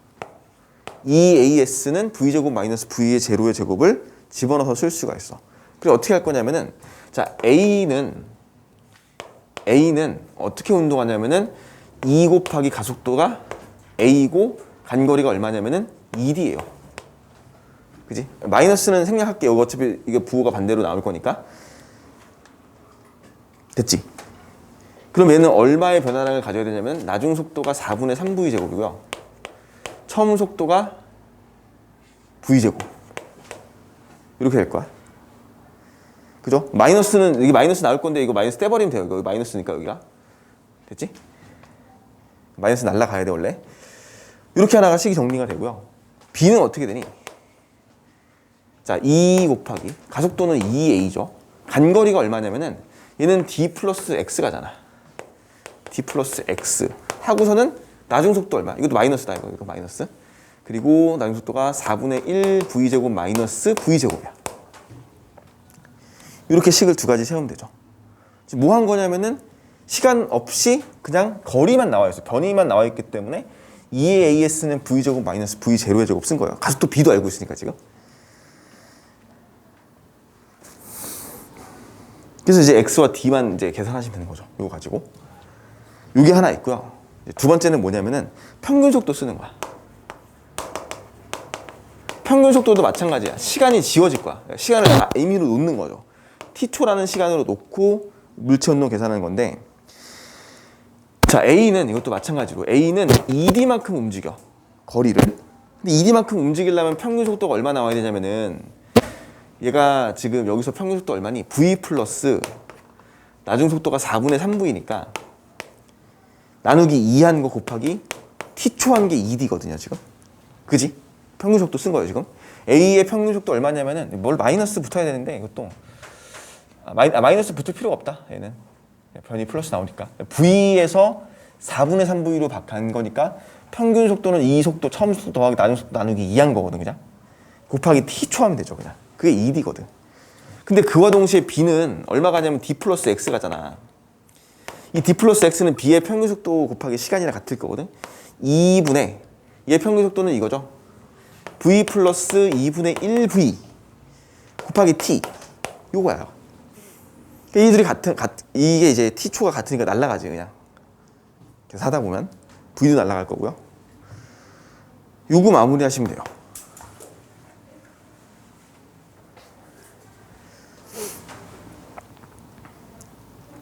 Speaker 1: EAS는 V제곱 마이너스 V의 제로의 제곱을 집어넣어서 쓸 수가 있어. 그리고 어떻게 할 거냐면은 자, A는 어떻게 운동하냐면은 2 곱하기 가속도가 A고 간거리가 얼마냐면은 2D예요. 그지? 마이너스는 생략할게. 여기 어차피 이게 부호가 반대로 나올 거니까. 됐지? 그럼 얘는 얼마의 변화량을 가져야 되냐면 나중 속도가 4분의 3V 제곱이고요. 처음 속도가 V 제곱. 이렇게 될 거야. 그죠? 마이너스는 여기 마이너스 나올 건데 이거 마이너스 떼버리면 돼요. 여기 마이너스니까 여기가. 됐지? 마이너스 날라가야 돼 원래. 이렇게 하나가 식이 정리가 되고요. B는 어떻게 되니? 자, 2 곱하기 가속도는 2A죠. 간거리가 얼마냐면은 얘는 D 플러스 X가잖아. D 플러스 X 하고서는 나중 속도 얼마? 이것도 마이너스다. 이거 마이너스. 그리고 나중 속도가 4분의 1 V제곱 마이너스 V제곱이야. 이렇게 식을 두 가지 세우면 되죠. 지금 뭐 한 거냐면은 시간 없이 그냥 거리만 나와 있어요. 변이만 나와 있기 때문에 2의 AS는 V제곱 마이너스 V0의 제곱 쓴 거예요. 가속도 B도 알고 있으니까 지금. 그래서 이제 X와 D만 이제 계산하시면 되는 거죠. 이거 가지고. 이게 하나 있고요. 두 번째는 뭐냐면은 평균 속도 쓰는 거야. 평균 속도도 마찬가지야. 시간이 지워질 거야. 시간을 임의로 놓는 거죠. T초라는 시간으로 놓고 물체 운동 계산하는 건데 자, A는 이것도 마찬가지로 A는 ED만큼 움직여. 거리를. 근데 ED만큼 움직이려면 평균 속도가 얼마 나와야 되냐면은 얘가 지금 여기서 평균 속도 얼마니? V 플러스 나중 속도가 4분의 3V니까 나누기 2 한 거 곱하기 T초 한 게 ED거든요, 지금. 그지? 평균 속도 쓴 거예요, 지금. A의 평균 속도 얼마냐면은 뭘 마이너스 붙어야 되는데 이것도 마이너스 붙을 필요가 없다, 얘는. 변이 플러스 나오니까. V에서 4분의 3V로 간 거니까 평균 속도는 이 속도, 처음 속도 더하기 나중 속도 나누기 2 한 거거든, 그냥. 곱하기 T초 하면 되죠, 그냥. 그게 ED거든. 근데 그와 동시에 B는 얼마 가냐면 D 플러스 X 가잖아. 이 D 플러스 X는 B의 평균 속도 곱하기 시간이랑 같을 거거든. 2분의 얘 평균 속도는 이거죠. V 플러스 2분의 1V 곱하기 T 요거야. 이들이 이게 이제 T초가 같으니까 날아가지 그냥. 그래서 하다 보면 V도 날아갈 거고요. 요거 마무리 하시면 돼요.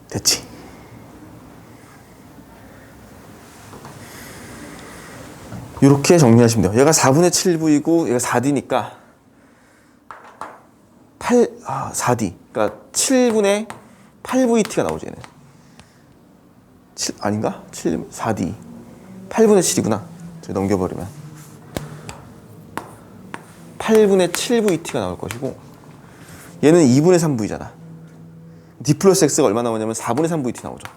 Speaker 1: 됐지? 이렇게 정리하시면 돼요. 얘가 4분의 7V고 얘가 4D니까 4D. 그러니까 7분의 8VT가 나오죠, 얘는. 7, 아닌가? 4D. 8분의 7이구나. 넘겨버리면. 8분의 7VT가 나올 것이고, 얘는 2분의 3V잖아. D 플러스 X가 얼마 나오냐면 4분의 3VT 나오죠.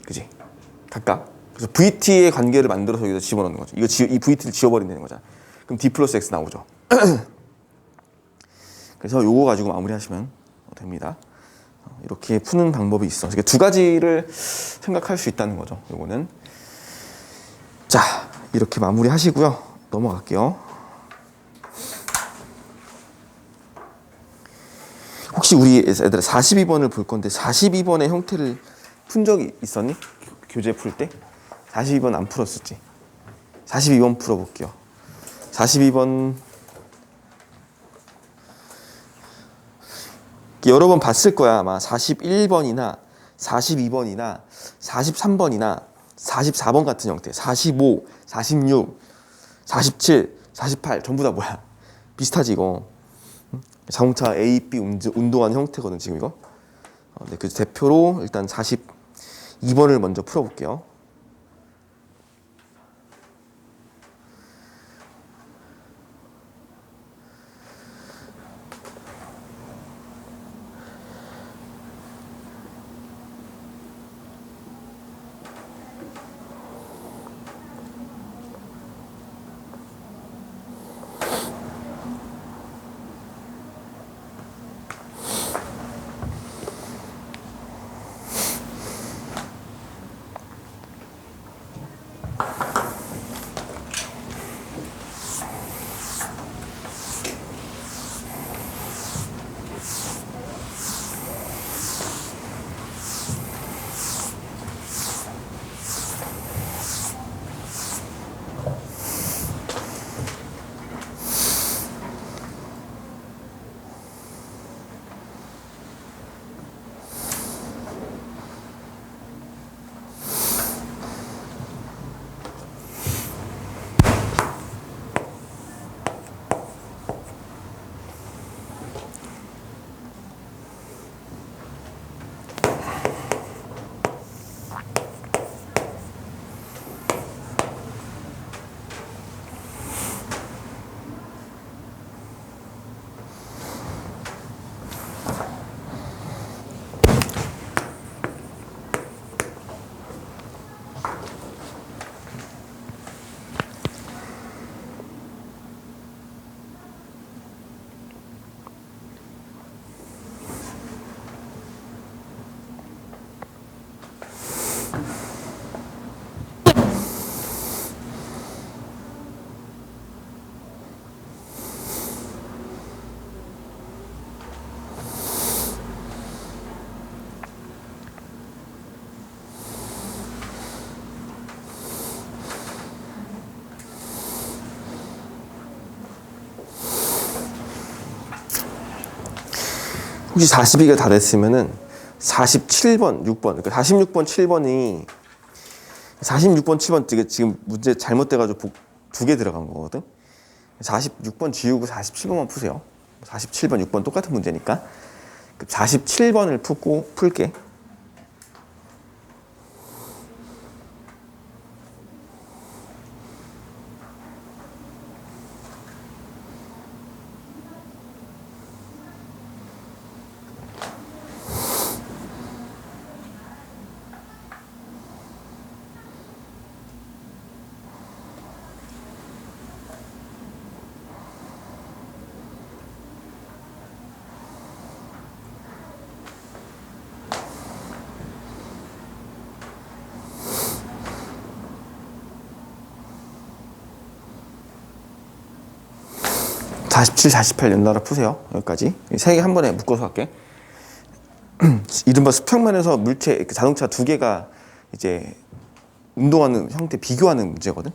Speaker 1: 그지? 각각. 그래서 VT의 관계를 만들어서 여기다 집어넣는 거죠. 이 VT를 지워버린다는 거잖아. 그럼 D 플러스 X 나오죠. 그래서 요거 가지고 마무리하시면 됩니다. 이렇게 푸는 방법이 있어. 그러니까 두 가지를 생각할 수 있다는 거죠. 요거는. 자, 이렇게 마무리하시고요. 넘어갈게요. 혹시 우리 애들 42번을 볼 건데 42번의 형태를 푼 적이 있었니? 교재 풀 때? 42번 안 풀었었지? 42번 풀어볼게요. 42번 여러 번 봤을 거야. 아마 41번이나 42번이나 43번이나 44번 같은 형태, 45, 46, 47, 48 전부 다 뭐야? 비슷하지 이거. 자동차 A, B 운동하는 형태거든 지금 이거. 네, 그 대표로 일단 42번을 먼저 풀어볼게요. 혹시 42가 다 됐으면은 47번, 6번, 그러니까 46번, 7번이 46번, 7번 지금 문제 잘못돼가지고 두 개 들어간 거거든. 46번 지우고 47번만 푸세요. 47번, 6번 똑같은 문제니까. 47번을 풀게. (47, 48) 연달아 푸세요. 여기까지 세 개 한 번에 묶어서 할게. 이른바 수평면에서 물체 자동차 두 개가 이제 운동하는 형태 비교하는 문제거든.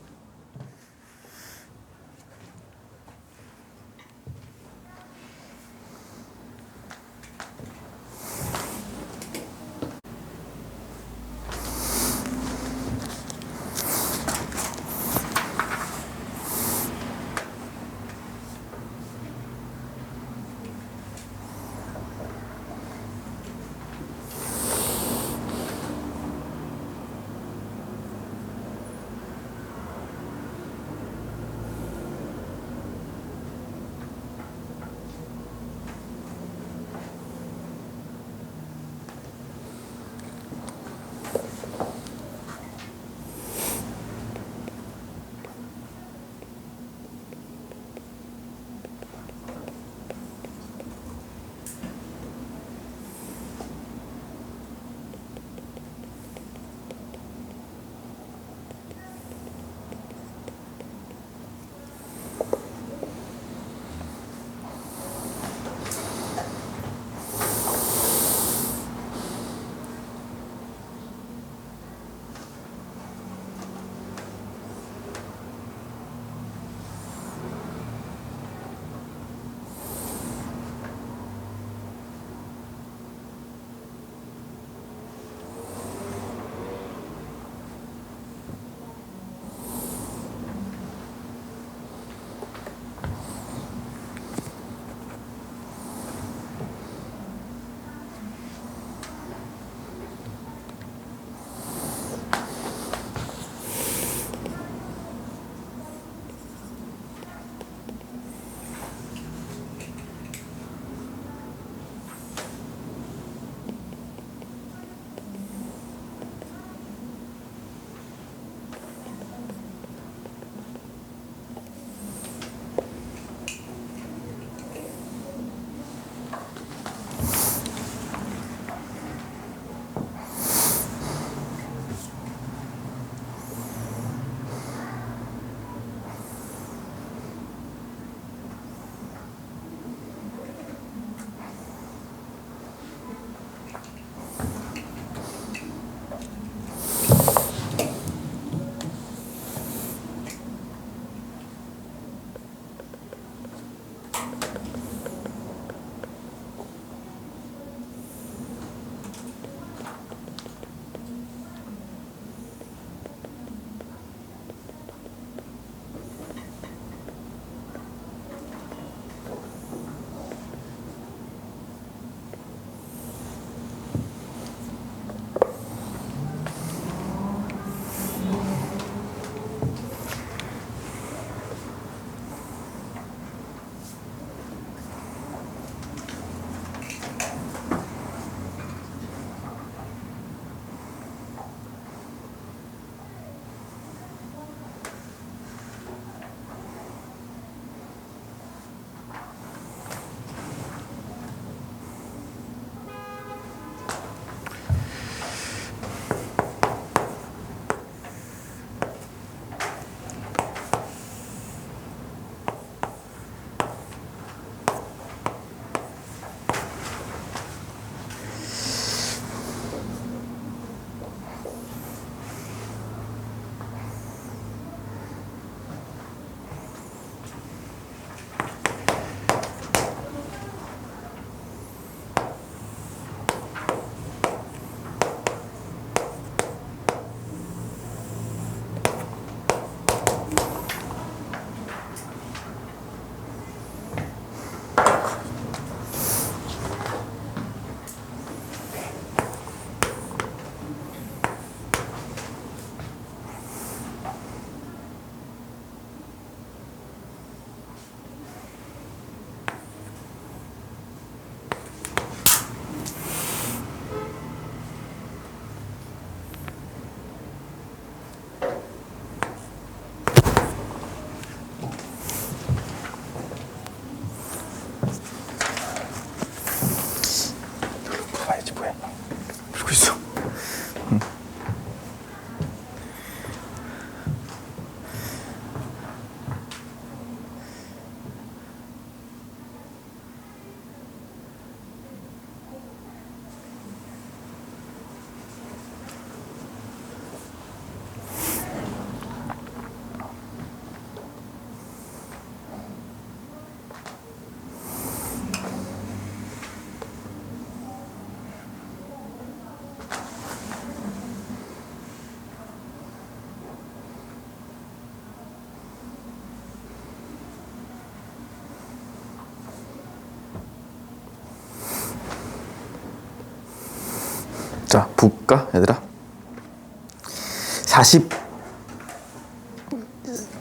Speaker 1: 볼까 얘들아?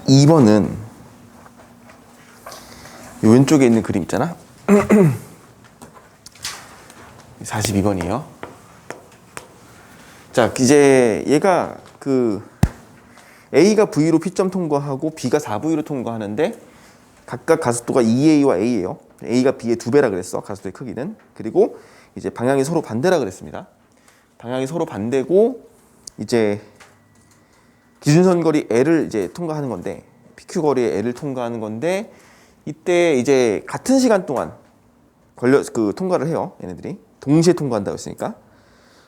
Speaker 1: 42번은 요 왼쪽에 있는 그림 있잖아. 42번이에요. 자, 이제 얘가 그 A가 V로 P점 통과하고 B가 4V로 통과하는데 각각 가속도가 2A와 A예요. A가 B의 2배라 그랬어. 가속도의 크기는. 그리고 이제 방향이 서로 반대라 그랬습니다. 방향이 서로 반대고 이제 기준선 거리 L을 이제 통과하는 건데 PQ 거리의 L을 통과하는 건데 이때 이제 같은 시간 동안 통과를 해요. 얘네들이 동시에 통과한다고 했으니까.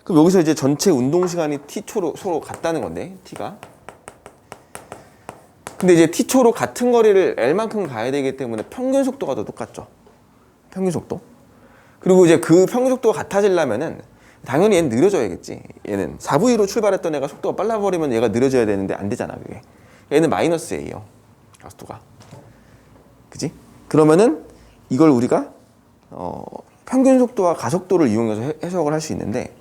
Speaker 1: 그럼 여기서 이제 전체 운동 시간이 t초로 서로 같다는 건데 t가. 근데 이제 t초로 같은 거리를 L만큼 가야 되기 때문에 평균 속도가 더 똑같죠. 평균 속도. 그리고 이제 그 평균 속도가 같아지려면은 당연히 얘는 느려져야겠지. 얘는 4V로 출발했던 애가 속도가 빨라버리면 얘가 느려져야 되는데 안 되잖아, 그게. 얘는 마이너스 A예요. 가속도가. 그지? 그러면은 이걸 우리가 평균 속도와 가속도를 이용해서 해석을 할 수 있는데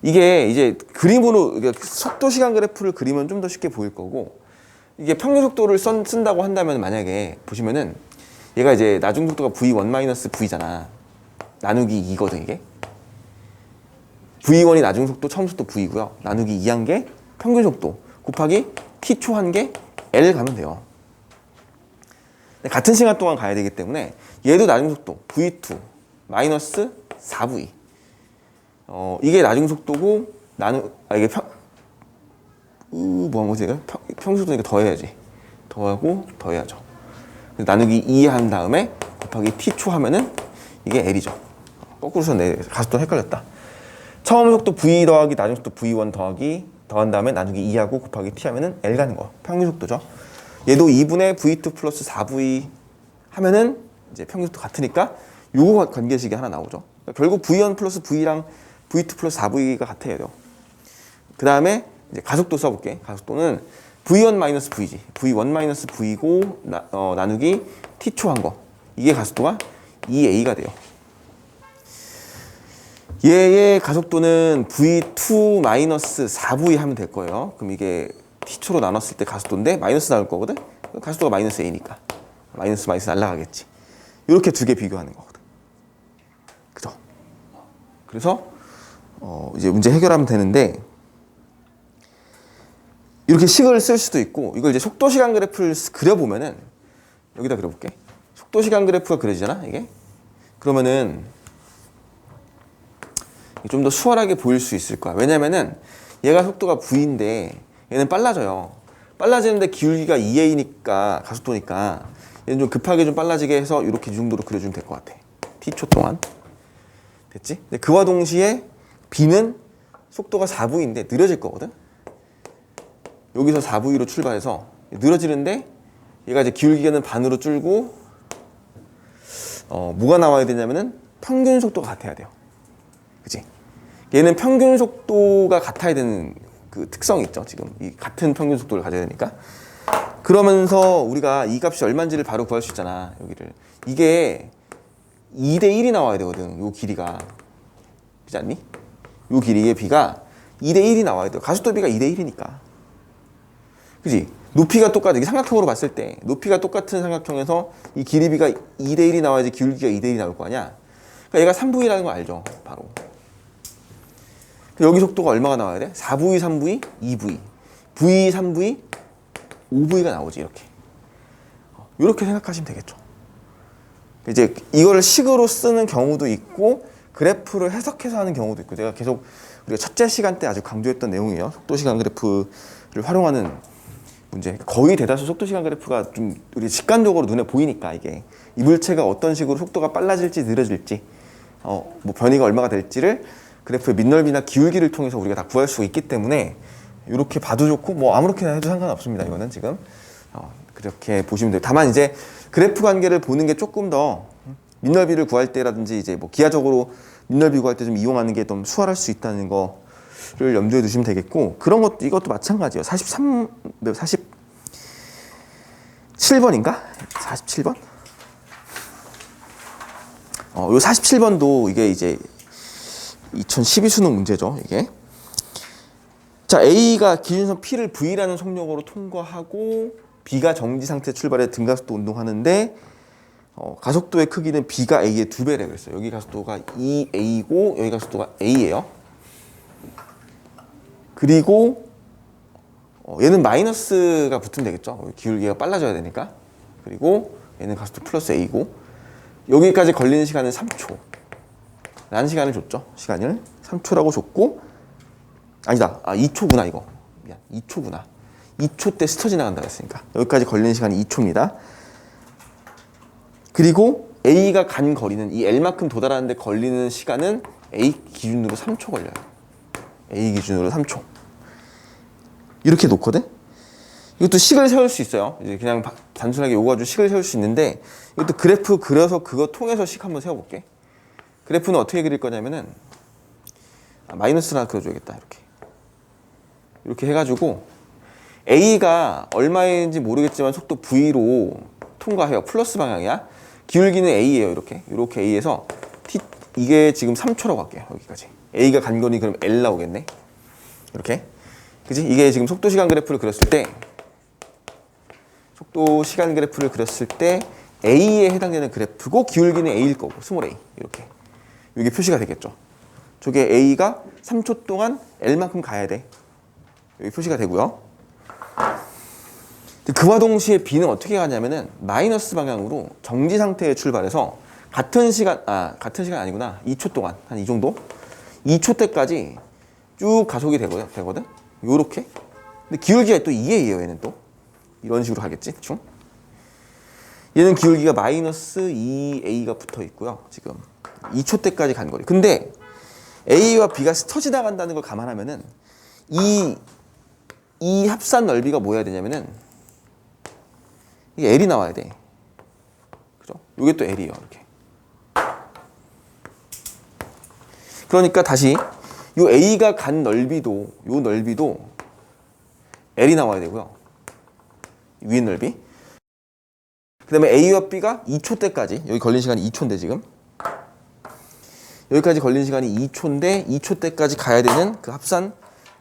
Speaker 1: 이게 이제 그림으로 속도 시간 그래프를 그리면 좀 더 쉽게 보일 거고 이게 평균 속도를 쓴다고 한다면 만약에 보시면은 얘가 이제 나중 속도가 V1-V잖아. 나누기 2거든 이게. V1이 나중 속도, 처음 속도 V고요. 나누기 2한 게 평균 속도 곱하기 T초 한 게 L 가면 돼요. 같은 시간 동안 가야 되기 때문에 얘도 나중 속도 V2 마이너스 4V 이게 나중 속도고 이게 뭐한 거지? 평균 속도니까 더해야지. 더하고 더해야죠. 나누기 2 한 다음에 곱하기 T초 하면은 이게 L이죠. 거꾸로 썼네. 가속도 헷갈렸다. 처음 속도 V 더하기 나중 속도 V1 더한 다음에 나누기 2하고 곱하기 T 하면은 L 가는 거. 평균 속도죠. 얘도 2분의 V2 플러스 4V 하면은 이제 평균 속도 같으니까 요거 관계식이 하나 나오죠. 그러니까 결국 V1 플러스 V랑 V2 플러스 4V가 같아야 돼요. 그 다음에 이제 가속도 써볼게. 가속도는 V1 마이너스 V지. V1 마이너스 V고 나누기 T초 한 거. 이게 가속도가 2A가 돼요. 얘의 가속도는 V2 마이너스 4V 하면 될 거예요. 그럼 이게 T초로 나눴을 때 가속도인데 마이너스 나올 거거든? 가속도가 마이너스 A니까. 마이너스 날라가겠지. 이렇게 두 개 비교하는 거거든. 그죠? 그래서 이제 문제 해결하면 되는데 이렇게 식을 쓸 수도 있고 이걸 이제 속도 시간 그래프를 그려보면은 여기다 그려볼게. 속도 시간 그래프가 그려지잖아 이게. 그러면은 좀 더 수월하게 보일 수 있을 거야. 왜냐면은 얘가 속도가 V인데 얘는 빨라져요. 빨라지는데 기울기가 2A니까 가속도니까 얘는 좀 급하게 좀 빨라지게 해서 이렇게 이 정도로 그려주면 될 것 같아. T초 동안. 됐지? 근데 그와 동시에 B는 속도가 4V인데 느려질 거거든? 여기서 4V로 출발해서 느려지는데 얘가 이제 기울기는 반으로 줄고 뭐가 나와야 되냐면은 평균 속도가 같아야 돼요. 그치? 얘는 평균 속도가 같아야 되는 그 특성이 있죠. 지금 이 같은 평균 속도를 가져야 되니까. 그러면서 우리가 이 값이 얼마인지를 바로 구할 수 있잖아. 여기를. 이게 2대 1이 나와야 되거든. 요 길이가. 그렇지 않니? 요 길이의 B가 2대 1이 나와야 돼요. 가속도 B가 2대 1이니까. 그지? 높이가 똑같아. 이게 삼각형으로 봤을 때 높이가 똑같은 삼각형에서 이 길이 B가 2대 1이 나와야지 기울기가 2대 1이 나올 거 아니야. 그러니까 얘가 3V라는 거 알죠? 바로. 여기 속도가 얼마가 나와야 돼? 4V, 3V, 2V. V, 3V, 5V가 나오지, 이렇게. 이렇게 생각하시면 되겠죠. 이제 이거를 식으로 쓰는 경우도 있고, 그래프를 해석해서 하는 경우도 있고, 제가 계속 우리가 첫째 시간 때 아주 강조했던 내용이에요. 속도 시간 그래프를 활용하는 문제. 거의 대다수 속도 시간 그래프가 좀 우리 직관적으로 눈에 보이니까 이게 이 물체가 어떤 식으로 속도가 빨라질지 느려질지, 뭐 변이가 얼마가 될지를 그래프의 밑넓이나 기울기를 통해서 우리가 다 구할 수 있기 때문에 이렇게 봐도 좋고 뭐 아무렇게나 해도 상관없습니다. 이거는 지금 그렇게 보시면 돼요. 다만 이제 그래프 관계를 보는 게 조금 더 밑넓이를 구할 때라든지 이제 뭐 기하적으로 밑넓이 구할 때 좀 이용하는 게 좀 수월할 수 있다는 거를 염두에 두시면 되겠고 이것도 마찬가지예요. 47번인가? 47번? 요 47번도 이게 이제 2012 수능 문제죠, 이게. 자, A가 기준선 P를 V라는 속력으로 통과하고 B가 정지 상태 출발해 등가속도 운동하는데 가속도의 크기는 B가 A의 2배라고 그랬어요. 여기 가속도가 2A고 여기 가속도가 A예요. 그리고 얘는 마이너스가 붙으면 되겠죠. 기울기가 빨라져야 되니까. 그리고 얘는 가속도 플러스 A고 여기까지 걸리는 시간은 3초 라는 시간을 줬죠. 시간을 3초라고 줬고 아니다. 2초구나 이거. 미안. 2초구나. 2초 때 스쳐 지나간다고 했으니까 여기까지 걸리는 시간이 2초입니다. 그리고 A가 간 거리는 이 L만큼 도달하는데 걸리는 시간은 A 기준으로 3초 걸려요. A 기준으로 3초. 이렇게 놓거든? 이것도 식을 세울 수 있어요. 이제 그냥 단순하게 요거 가지고 식을 세울 수 있는데 이것도 그래프 그려서 그거 통해서 식 한번 세워볼게. 그래프는 어떻게 그릴 거냐면은 마이너스를 그려줘야겠다. 이렇게 해가지고 A가 얼마인지 모르겠지만 속도 V로 통과해요. 플러스 방향이야. 기울기는 A예요. 이렇게 A에서 T, 이게 지금 3초라고 할게요. 여기까지. A가 간 거니 그럼 L 나오겠네. 이렇게. 그지? 이게 지금 속도 시간 그래프를 그렸을 때 A에 해당되는 그래프고 기울기는 A일 거고 스몰 A 이렇게 이게 표시가 되겠죠. 저게 A가 3초 동안 L만큼 가야 돼. 여기 표시가 되고요. 그와 동시에 B는 어떻게 가냐면은 마이너스 방향으로 정지 상태에 출발해서 같은 시간 아니구나. 2초 동안 한 이 정도 2초 때까지 쭉 가속이 되거든. 요렇게. 근데 기울기가 또 2A예요. 얘는 또 이런 식으로 가겠지. 대충. 얘는 기울기가 마이너스 2A가 붙어 있고요. 지금 2초 때까지 간 거리. 근데 A와 B가 스쳐 지나간다는 걸 감안하면은 이 합산 넓이가 뭐여야 되냐면은 이게 L이 나와야 돼. 그죠? 이게 또 L이에요. 이렇게. 그러니까 다시 요 A가 간 넓이도 요 넓이도 L이 나와야 되고요. 위의 넓이. 그 다음에 A와 B가 2초 때까지 여기 걸린 시간이 2초인데 지금 여기까지 걸린 시간이 2초인데 2초 때까지 가야 되는 그 합산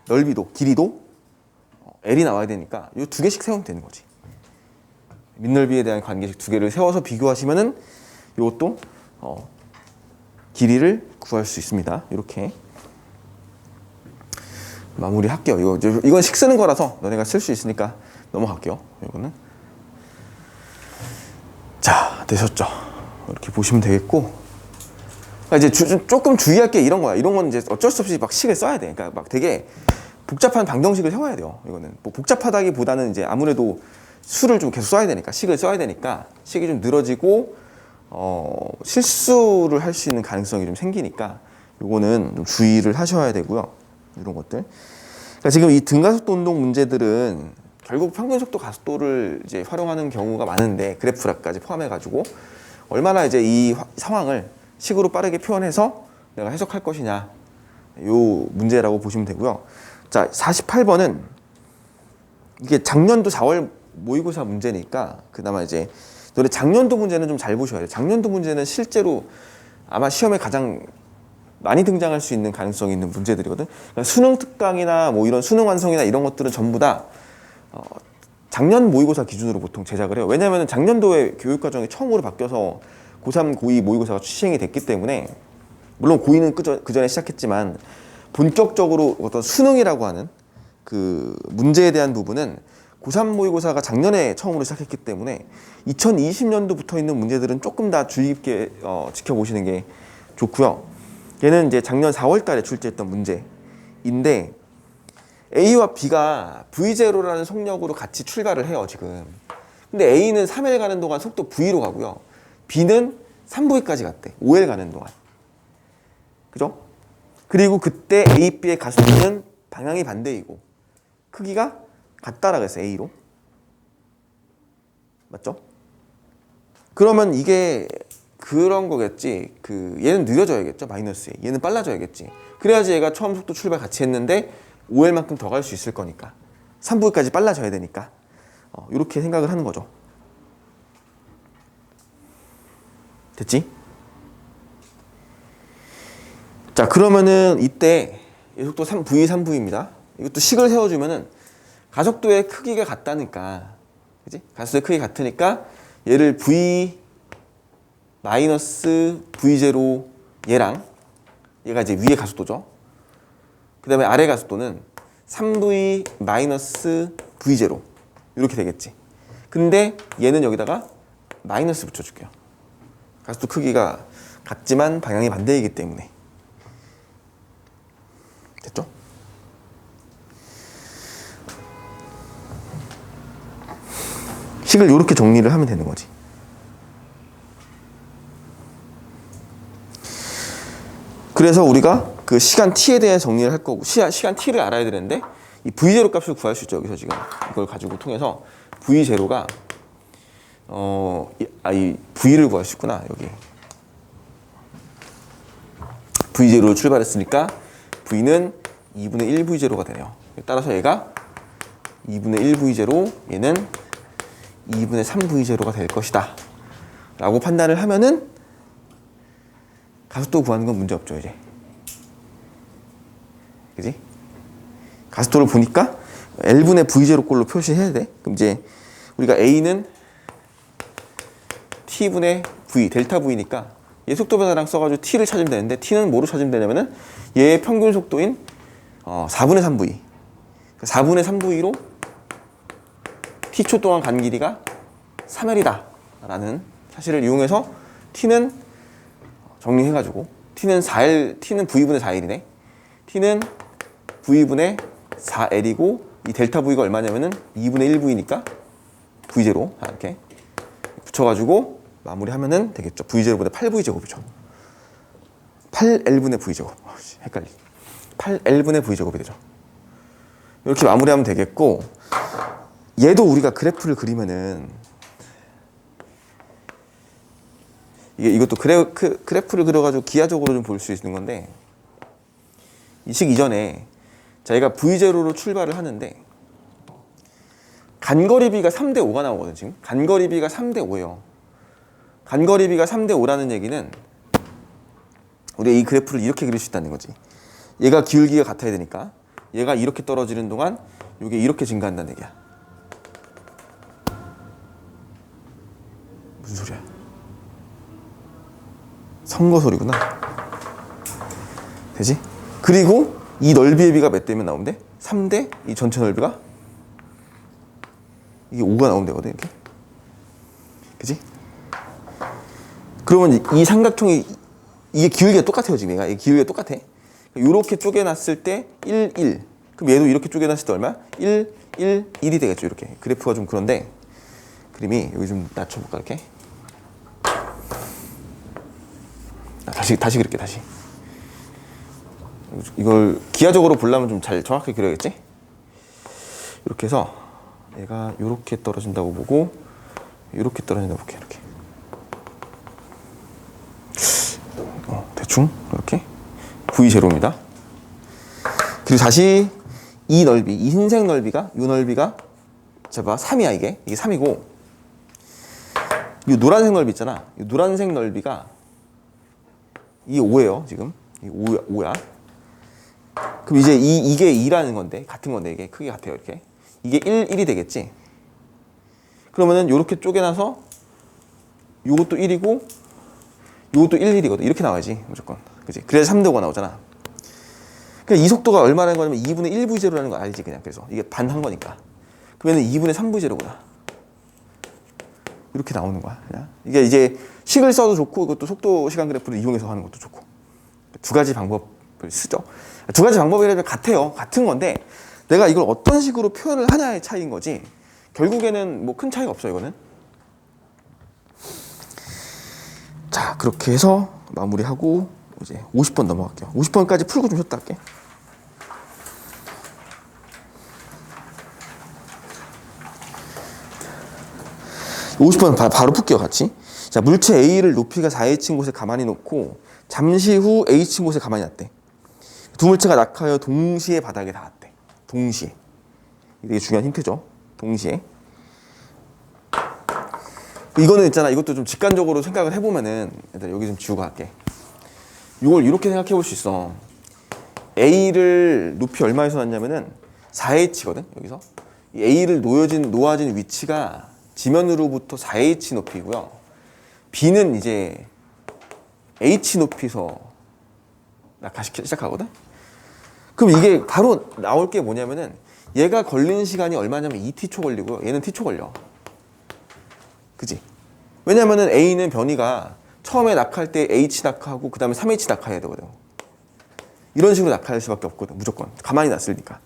Speaker 1: 넓이도 길이도 L이 나와야 되니까 이 두 개씩 세우면 되는 거지. 밑넓이에 대한 관계식 두 개를 세워서 비교하시면은 이것도 길이를 구할 수 있습니다. 이렇게 마무리할게요. 이건 식 쓰는 거라서 너네가 쓸 수 있으니까 넘어갈게요. 이거는 자 되셨죠? 이렇게 보시면 되겠고 이제 조금 주의할 게 이런 거야. 이런 건 이제 어쩔 수 없이 막 식을 써야 돼. 그러니까 막 되게 복잡한 방정식을 세워야 돼요. 이거는 뭐 복잡하다기보다는 이제 아무래도 수를 좀 계속 써야 되니까 식을 써야 되니까 식이 좀 늘어지고 실수를 할 수 있는 가능성이 좀 생기니까 요거는 좀 주의를 하셔야 되고요. 이런 것들. 그러니까 지금 이 등가속도 운동 문제들은 결국 평균속도 가속도를 이제 활용하는 경우가 많은데 그래프라까지 포함해가지고 얼마나 이제 이 상황을 식으로 빠르게 표현해서 내가 해석할 것이냐 요 문제라고 보시면 되고요. 자, 48번은 이게 작년도 4월 모의고사 문제니까 그나마 이제 너네 작년도 문제는 좀 잘 보셔야 돼요. 작년도 문제는 실제로 아마 시험에 가장 많이 등장할 수 있는 가능성이 있는 문제들이거든. 그러니까 수능 특강이나 뭐 이런 수능 완성이나 이런 것들은 전부 다 작년 모의고사 기준으로 보통 제작을 해요. 왜냐하면 작년도에 교육과정이 처음으로 바뀌어서 고3, 고2 모의고사가 시행이 됐기 때문에 물론 고2는 그 전에 시작했지만 본격적으로 어떤 수능이라고 하는 그 문제에 대한 부분은 고3 모의고사가 작년에 처음으로 시작했기 때문에 2020년도 붙어 있는 문제들은 조금 다 주의 깊게 지켜보시는 게 좋고요. 얘는 이제 작년 4월 달에 출제했던 문제인데 A와 B가 V0라는 속력으로 같이 출발을 해요, 지금. 근데 A는 3L 가는 동안 속도 V로 가고요. B는 3V까지 갔대. 5L 가는 동안. 그죠? 그리고 그때 A, B의 가속도는 방향이 반대이고 크기가 같다라고 했어요, A로. 맞죠? 그러면 이게 그런 거겠지. 얘는 느려져야겠죠, 마이너스 A. 얘는 빨라져야겠지. 그래야지 얘가 처음 속도 출발 같이 했는데 5L만큼 더 갈 수 있을 거니까 3V까지 빨라져야 되니까 이렇게 생각을 하는 거죠. 됐지? 자, 그러면은 이때 이 속도 3V, 3V입니다. 이것도 식을 세워주면은 가속도의 크기가 같다니까, 그지? 가속도의 크기가 같으니까 얘를 v 마이너스 v0 얘랑 얘가 이제 위의 가속도죠. 그 다음에 아래 가속도는 3v 마이너스 v0 이렇게 되겠지. 근데 얘는 여기다가 마이너스 붙여줄게요. 가속도 크기가 같지만 방향이 반대이기 때문에. 됐죠? 식을 이렇게 정리를 하면 되는 거지. 그래서 우리가 그 시간 t에 대해 정리를 할 거고, 시간 t를 알아야 되는데 이 v0 값을 구할 수 있죠. 여기서 지금 이걸 가지고 통해서 v0가 이 v를 구할 수 있구나. 여기 v0로 출발했으니까 v는 2분의 1 v0가 되네요. 따라서 얘가 2분의 1 v0, 얘는 2분의 3 v0가 될 것이다 라고 판단을 하면은 가속도 구하는 건 문제 없죠, 이제. 그지? 가속도를 보니까 L분의 V0 꼴로 표시해야 돼. 그럼 이제 우리가 A는 T분의 V, 델타 V니까 얘 속도 변화량 써가지고 T를 찾으면 되는데, T는 뭐로 찾으면 되냐면은 얘의 평균 속도인 4분의 3V. 4분의 3V로 T초 동안 간 길이가 3L이다 라는 사실을 이용해서 T는 정리해가지고 T는 V분의 4L이네. T는 V분의 4L이고 이 델타 V가 얼마냐면은 2분의 1V니까 V0 이렇게 붙여가지고 마무리하면은 되겠죠. V0보다 8V제곱이죠. 8L분의 V제곱. 헷갈리. 8L분의 V제곱이 되죠. 이렇게 마무리하면 되겠고, 얘도 우리가 그래프를 그리면은 이것도 그래프를 그려가지고 기하적으로 좀 볼 수 있는 건데, 이 식 이전에 자, 얘가 V0로 출발을 하는데 간거리비가 3대 5가 나오거든. 지금 간거리비가 3대 5예요. 간거리비가 3대 5라는 얘기는 우리가 이 그래프를 이렇게 그릴 수 있다는 거지. 얘가 기울기가 같아야 되니까 얘가 이렇게 떨어지는 동안 이게 이렇게 증가한다는 얘기야. 무슨 소리야? 선거 소리구나. 되지? 그리고 이 넓이의 비가 몇 대면 나오는데? 3대 이 전체 넓이가 이게 5가 나오면 되거든, 이렇게. 그지? 그러면 이 삼각형이 이게 기울기가 똑같아요, 지금 얘가. 이게 기울기가 똑같아. 이렇게 쪼개놨을 때 1, 1. 그럼 얘도 이렇게 쪼개놨을 때 얼마? 1, 1, 1이 되겠죠, 이렇게. 그래프가 좀 그런데 그림이 여기 좀 낮춰볼까, 이렇게. 다시 그릴게, 다시. 이걸 기하적으로 보려면 좀 잘 정확하게 그려야겠지? 이렇게 해서 얘가 이렇게 떨어진다고 보고 이렇게 떨어진다고 볼게. 이렇게 대충 이렇게 V0입니다. 그리고 다시 이 넓이, 이 흰색 넓이가, 이 넓이가 봐봐 3이야. 이게 3이고, 이 노란색 넓이 있잖아. 이 노란색 넓이가 이게 5예요. 지금 이 5야. 그럼 이제 이게 2라는 건데, 같은 건데, 이게 크기 같아요. 이렇게 이게 1, 1이 되겠지. 그러면은 요렇게 쪼개놔서 요것도 1이고 요것도 1, 1이거든. 이렇게 나와야지 무조건. 그지? 그래야 3대 5가 나오잖아. 그러니까 이 속도가 얼마라는 거냐면 2분의 1V제로라는 거 알지, 그냥. 그래서 이게 반 한 거니까. 그러면은 2분의 3V제로구나. 이렇게 나오는 거야. 그냥. 이게 이제 식을 써도 좋고, 이것도 속도 시간 그래프를 이용해서 하는 것도 좋고. 두 가지 방법을 쓰죠. 두 가지 방법이라면 같아요. 같은 건데 내가 이걸 어떤 식으로 표현을 하냐의 차이인 거지, 결국에는 뭐 큰 차이가 없어, 이거는. 자, 그렇게 해서 마무리하고 이제 50번 넘어갈게요. 50번까지 풀고 좀 쉬었다 할게. (50번) 바로 풀게요, 같이. 자, 물체 A를 높이가 4h인 곳에 가만히 놓고 잠시 후 h인 곳에 가만히 놨대. 두 물체가 낙하여 동시에 바닥에 닿았대. 동시에. 이게 되게 중요한 힌트죠. 동시에. 이거는 있잖아, 이것도 좀 직관적으로 생각을 해보면은, 얘들아 여기 좀 지우고 할게. 이걸 이렇게 생각해 볼 수 있어. A를 높이 얼마에서 놨냐면은 4h거든. 여기서 이 A를 놓아진 위치가 지면으로부터 4h 높이고요. B는 이제 h 높이에서 낙하시키기 시작하거든. 그럼 이게 바로 나올 게 뭐냐면은 얘가 걸리는 시간이 얼마냐면 2t초 걸리고요. 얘는 t초 걸려. 그지? 왜냐면은 A는 변이가 처음에 낙하할 때 h 낙하하고 그 다음에 3h 낙하해야 되거든. 이런 식으로 낙하할 수밖에 없거든. 무조건 가만히 놨으니까.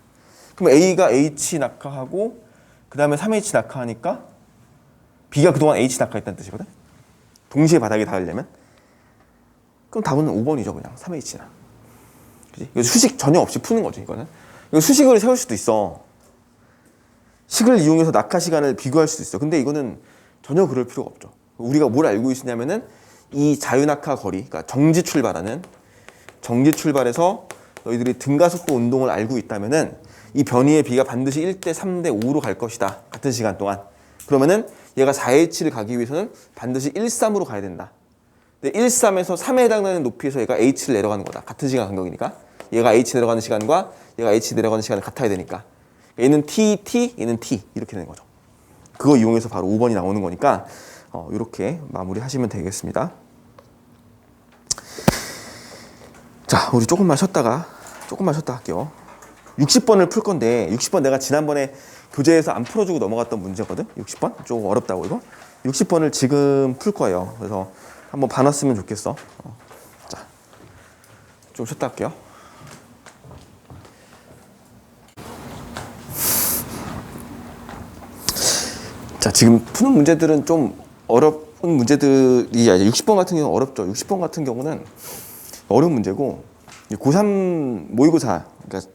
Speaker 1: 그럼 A가 h 낙하하고 그 다음에 3h 낙하하니까 B가 그동안 h 낙하했다는 뜻이거든. 동시에 바닥에 닿으려면. 그럼 답은 5번이죠. 그냥 3h나. 그지? 이거 수식 전혀 없이 푸는 거지. 이거는. 이거 수식을 세울 수도 있어. 식을 이용해서 낙하 시간을 비교할 수도 있어. 근데 이거는 전혀 그럴 필요가 없죠. 우리가 뭘 알고 있으냐면은 이 자유낙하 거리, 그러니까 정지 출발에서 너희들이 등가속도 운동을 알고 있다면은 이 변이의 비가 반드시 1대 3대 5로 갈 것이다. 같은 시간 동안. 그러면은 얘가 4h를 가기 위해서는 반드시 13으로 가야 된다. 근데 13에서 3에 해당하는 높이에서 얘가 h를 내려가는 거다. 같은 시간 간격이니까. 얘가 h 내려가는 시간과 얘가 h 내려가는 시간이 같아야 되니까. 얘는 t, 얘는 t 이렇게 되는 거죠. 그거 이용해서 바로 5번이 나오는 거니까 이렇게 마무리하시면 되겠습니다. 자, 우리 조금만 쉬었다 할게요. 60번을 풀 건데 60번 내가 지난번에 교재에서 안 풀어주고 넘어갔던 문제거든. 60번 조금 어렵다고 이거. 60번을 지금 풀 거예요. 그래서 한번 봐놨으면 좋겠어. 자, 좀 쉬었다 할게요. 자, 지금 푸는 문제들은 좀 어려운 문제들이 아니라 60번 같은 경우는 어렵죠. 60번 같은 경우는 어려운 문제고 고3 모의고사 그러니까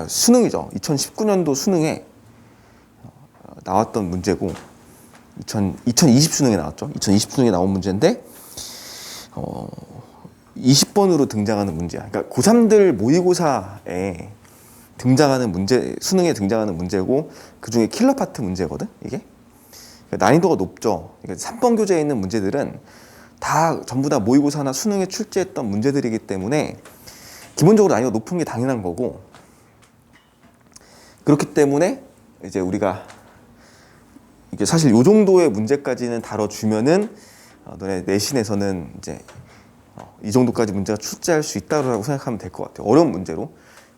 Speaker 1: 수능이죠. 2019년도 수능에 나왔던 문제고 2020 수능에 나왔죠. 2020 수능에 나온 문제인데 20번으로 등장하는 문제야. 그러니까 고3들 모의고사에 등장하는 문제, 수능에 등장하는 문제고 그 중에 킬러 파트 문제거든. 이게 난이도가 높죠. 그러니까 3번 교재에 있는 문제들은 다 전부 다 모의고사나 수능에 출제했던 문제들이기 때문에 기본적으로 난이도가 높은 게 당연한 거고, 그렇기 때문에 이제 우리가 이게 사실 요 정도의 문제까지는 다뤄주면은 너네 내신에서는 이제 이 정도까지 문제가 출제할 수 있다고 생각하면 될 것 같아요. 어려운 문제로.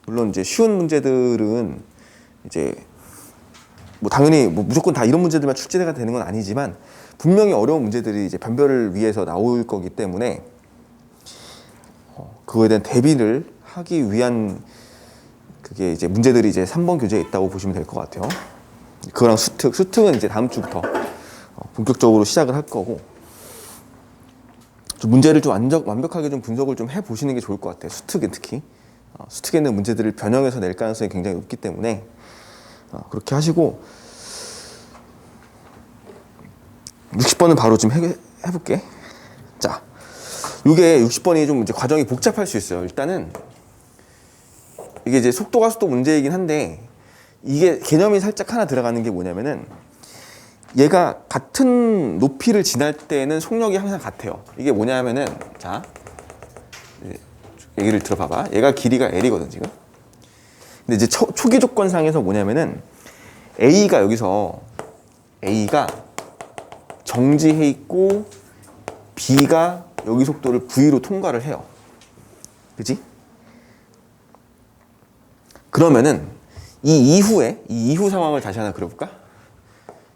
Speaker 1: 물론 이제 쉬운 문제들은 이제 뭐 당연히 뭐 무조건 다 이런 문제들만 출제가 되는 건 아니지만 분명히 어려운 문제들이 이제 변별을 위해서 나올 거기 때문에 그거에 대한 대비를 하기 위한 그게 이제 문제들이 이제 3번 교재에 있다고 보시면 될 것 같아요. 그거랑 수특은 이제 다음 주부터 본격적으로 시작을 할 거고, 좀 문제를 좀 완벽하게 좀 분석을 좀 해보시는 게 좋을 것 같아요. 수특은 특히 수특에 있는 문제들을 변형해서 낼 가능성이 굉장히 높기 때문에 그렇게 하시고, 60번은 바로 좀 해볼게. 자, 이게 60번이 좀 이제 과정이 복잡할 수 있어요. 일단은 이게 이제 속도가속도 문제이긴 한데 이게 개념이 살짝 하나 들어가는 게 뭐냐면은 얘가 같은 높이를 지날 때는 속력이 항상 같아요. 이게 뭐냐면은 자, 얘기를 들어봐봐. 얘가 길이가 L이거든 지금. 근데 이제 초기 조건상에서 뭐냐면은 A가 정지해 있고 B가 여기 속도를 V로 통과를 해요. 그치? 그러면은 이 이후 상황을 다시 하나 그려볼까?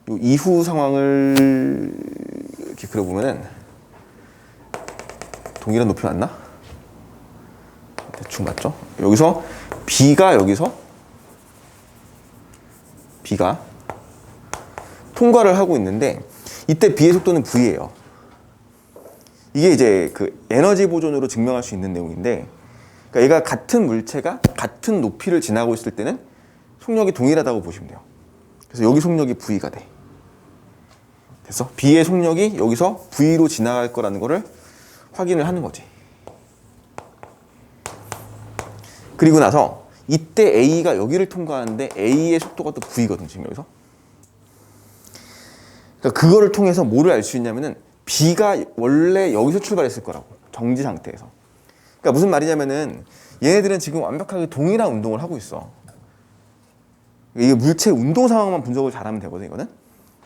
Speaker 1: 이 이후 상황을 이렇게 그려보면은 동일한 높이 맞나? 대충 맞죠? 여기서 B가 통과를 하고 있는데 이때 B의 속도는 V예요. 이게 이제 그 에너지 보존으로 증명할 수 있는 내용인데, 그러니까 얘가 같은 물체가 같은 높이를 지나고 있을 때는 속력이 동일하다고 보시면 돼요. 그래서 여기 속력이 V가 돼. 됐어? B의 속력이 여기서 V로 지나갈 거라는 거를 확인을 하는 거지. 그리고 나서 이때 A가 여기를 통과하는데 A의 속도가 또 V거든 지금 여기서. 그러니까 그거를 통해서 뭐를 알 수 있냐면은 B가 원래 여기서 출발했을 거라고, 정지 상태에서. 그러니까 무슨 말이냐면은 얘네들은 지금 완벽하게 동일한 운동을 하고 있어. 이게 물체 운동 상황만 분석을 잘하면 되거든 이거는.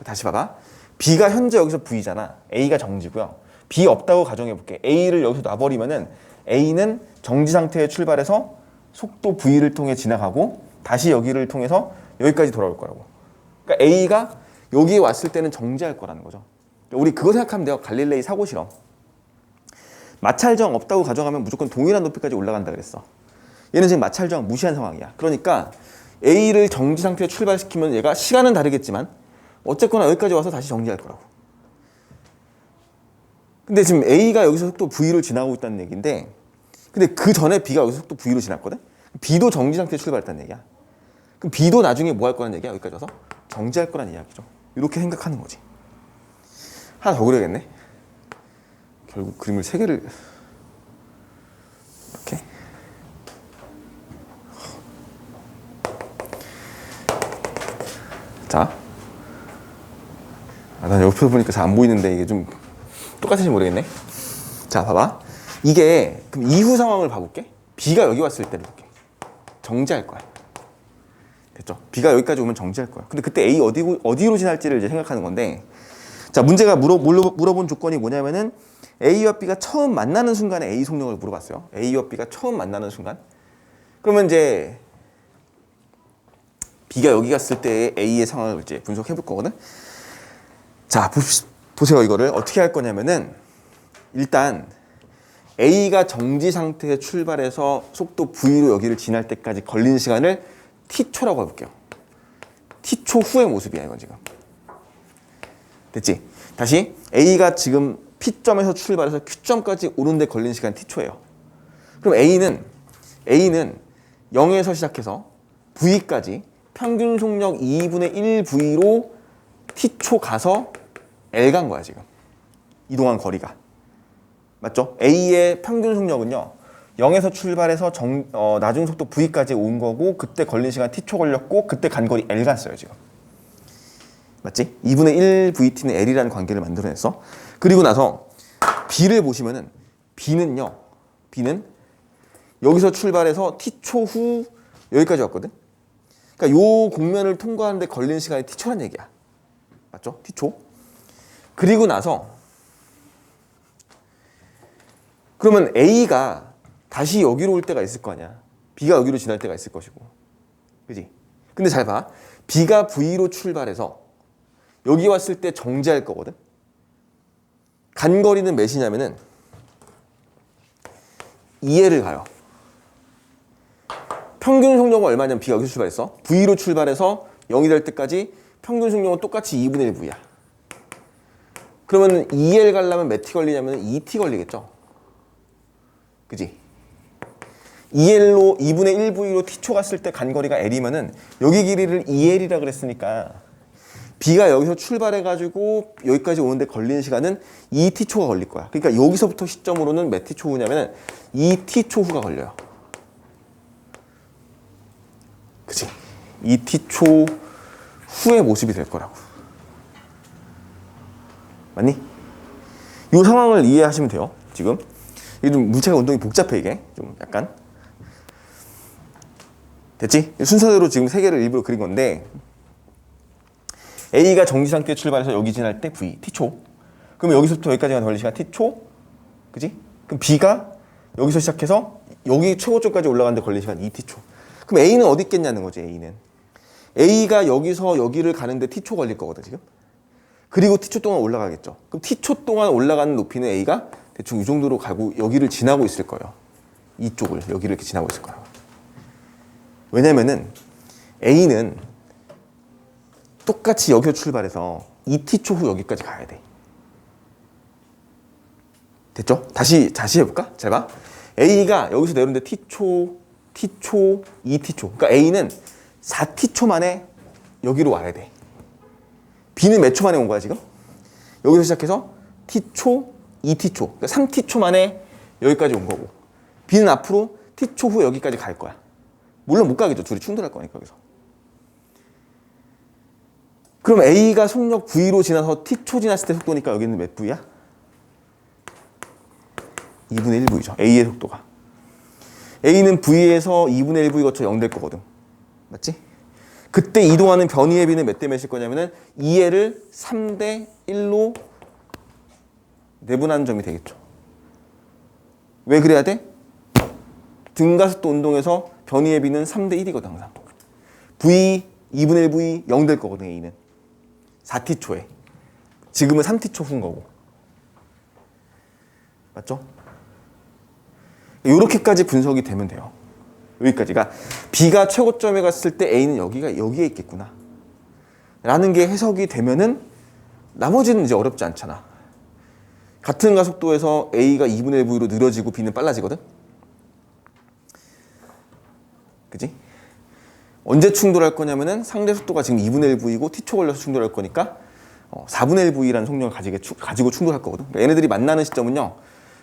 Speaker 1: 다시 봐봐. B가 현재 여기서 V잖아. A가 정지고요. B 없다고 가정해볼게. A를 여기서 놔버리면은 A는 정지 상태에 출발해서 속도 V를 통해 지나가고 다시 여기를 통해서 여기까지 돌아올 거라고. 그러니까 A가 여기에 왔을 때는 정지할 거라는 거죠. 우리 그거 생각하면 돼요. 갈릴레이 사고 실험. 마찰저항 없다고 가정하면 무조건 동일한 높이까지 올라간다 그랬어. 얘는 지금 마찰저항 무시한 상황이야. 그러니까 A를 정지 상태에 출발시키면 얘가 시간은 다르겠지만 어쨌거나 여기까지 와서 다시 정지할 거라고. 근데 지금 A가 여기서 속도 V를 지나고 있다는 얘기인데 근데 그 전에 B가 여기서 속도 V로 지났거든? B도 정지 상태에 출발했다는 얘기야. 그럼 B도 나중에 뭐 할 거라는 얘기야? 여기까지 와서 정지할 거라는 이야기죠. 이렇게 생각하는 거지. 하나 더 그려야겠네. 결국 그림을 3개를 이렇게. 자, 난 옆에서 보니까 잘 안 보이는데 이게 좀 똑같은지 모르겠네. 자, 봐봐. 이게 그럼 이후 상황을 봐볼게. B가 여기 왔을 때를 볼게. 정지할 거야. 됐죠? B가 여기까지 오면 정지할 거야. 근데 그때 A 어디로 지날지를 이제 생각하는 건데, 자, 문제가 물어본 조건이 뭐냐면은 A와 B가 처음 만나는 순간에 A 속력을 물어봤어요. A와 B가 처음 만나는 순간. 그러면 이제 B가 여기 갔을 때 A의 상황을 이제 분석해 볼 거거든. 자, 보세요. 이거를 어떻게 할 거냐면은 일단 A가 정지 상태에 출발해서 속도 V로 여기를 지날 때까지 걸리는 시간을 T초라고 해볼게요. T초 후의 모습이야, 이건 지금. 됐지? 다시 A가 지금 P점에서 출발해서 Q점까지 오는데 걸리는 시간 T초예요. 그럼 A는 0에서 시작해서 V까지 평균 속력 2분의 1 V로 T초 가서 L 간 거야, 지금. 이동한 거리가. 맞죠? A의 평균 속력은요. 0에서 출발해서 나중 속도 V까지 온 거고 그때 걸린 시간 T초 걸렸고 그때 간 거리 L 갔어요, 지금. 맞지? 2분의 1 VT는 L이라는 관계를 만들어냈어. 그리고 나서 B를 보시면은 B는 여기서 출발해서 T초 후 여기까지 왔거든? 그러니까 요 공면을 통과하는데 걸리는 시간이 T초란 얘기야. 맞죠? T초. 그리고 나서 그러면 A가 다시 여기로 올 때가 있을 거 아니야. B가 여기로 지날 때가 있을 것이고. 그지? 근데 잘 봐. B가 V로 출발해서 여기 왔을 때 정지할 거거든. 간 거리는 몇이냐면은 2L을 가요. 평균 속력은 얼마냐면 B가 여기서 출발했어. V로 출발해서 0이 될 때까지 평균 속력은 똑같이 2분의 1 V야. 그러면 2L 가려면 몇 T 걸리냐면 2T 걸리겠죠. 그지? 2L로 2분의 1 V로 T초 갔을 때 간 거리가 L이면은 여기 길이를 2L이라 그랬으니까 B가 여기서 출발해가지고 여기까지 오는데 걸리는 시간은 2T초가 걸릴 거야. 그러니까 여기서부터 시점으로는 몇 T초 후냐면은 2T초 후가 걸려요. 그치? 2T초 후의 모습이 될 거라고. 맞니? 이 상황을 이해하시면 돼요. 지금 이게 좀 물체가 운동이 복잡해. 이게 좀 약간 됐지? 순서대로 지금 3개를 일부러 그린 건데 A가 정지 상태에 출발해서 여기 지날 때 V, T초. 그럼 여기서부터 여기까지가 걸리는 시간 T초. 그지? 그럼 B가 여기서 시작해서 여기 최고점까지 올라가는데 걸리는 시간 2T초. 그럼 A는 어디 있겠냐는 거지, A는. A가 여기서 여기를 가는데 T초 걸릴 거거든, 지금. 그리고 T초 동안 올라가겠죠. 그럼 T초 동안 올라가는 높이는 A가 대충 이 정도로 가고 여기를 지나고 있을 거예요. 이쪽을, 여기를 이렇게 지나고 있을 거예요. 왜냐면은 A는 똑같이 여기서 출발해서 2T초 후 여기까지 가야 돼. 됐죠? 다시 해볼까? 잘 봐. A가 여기서 내려오는데 T초, 2T초. 그러니까 A는 4T초 만에 여기로 와야 돼. B는 몇 초 만에 온 거야, 지금? 여기서 시작해서 T초, 2T초. 그러니까 3T초 만에 여기까지 온 거고. B는 앞으로 T초 후 여기까지 갈 거야. 물론 못 가겠죠. 둘이 충돌할 거니까, 여기서. 그럼 A가 속력 V로 지나서 T초 지났을 때 속도니까 여기는 몇 V야? 2분의 1 V죠. A의 속도가. A는 V에서 2분의 1 V 거쳐 0 될 거거든. 맞지? 그때 이동하는 변이의 비는 몇 대 몇일 거냐면은 2L을 3대 1로 내분하는 점이 되겠죠. 왜 그래야 돼? 등가속도 운동에서 변이의 비는 3대 1이거든 항상. V 2분의 1 V 0 될 거거든 A는. 4T초에. 지금은 3T초 후인 거고. 맞죠? 이렇게까지 분석이 되면 돼요. 여기까지가 B가 최고점에 갔을 때 A는 여기에 있겠구나 라는 게 해석이 되면은 나머지는 이제 어렵지 않잖아. 같은 가속도에서 A가 2분의 1 V로 느려지고 B는 빨라지거든. 그지? 언제 충돌할 거냐면은 상대 속도가 지금 2분의 1 V고 T초 걸려서 충돌할 거니까 4분의 1 V라는 속력을 가지고 충돌할 거거든. 그러니까 얘네들이 만나는 시점은요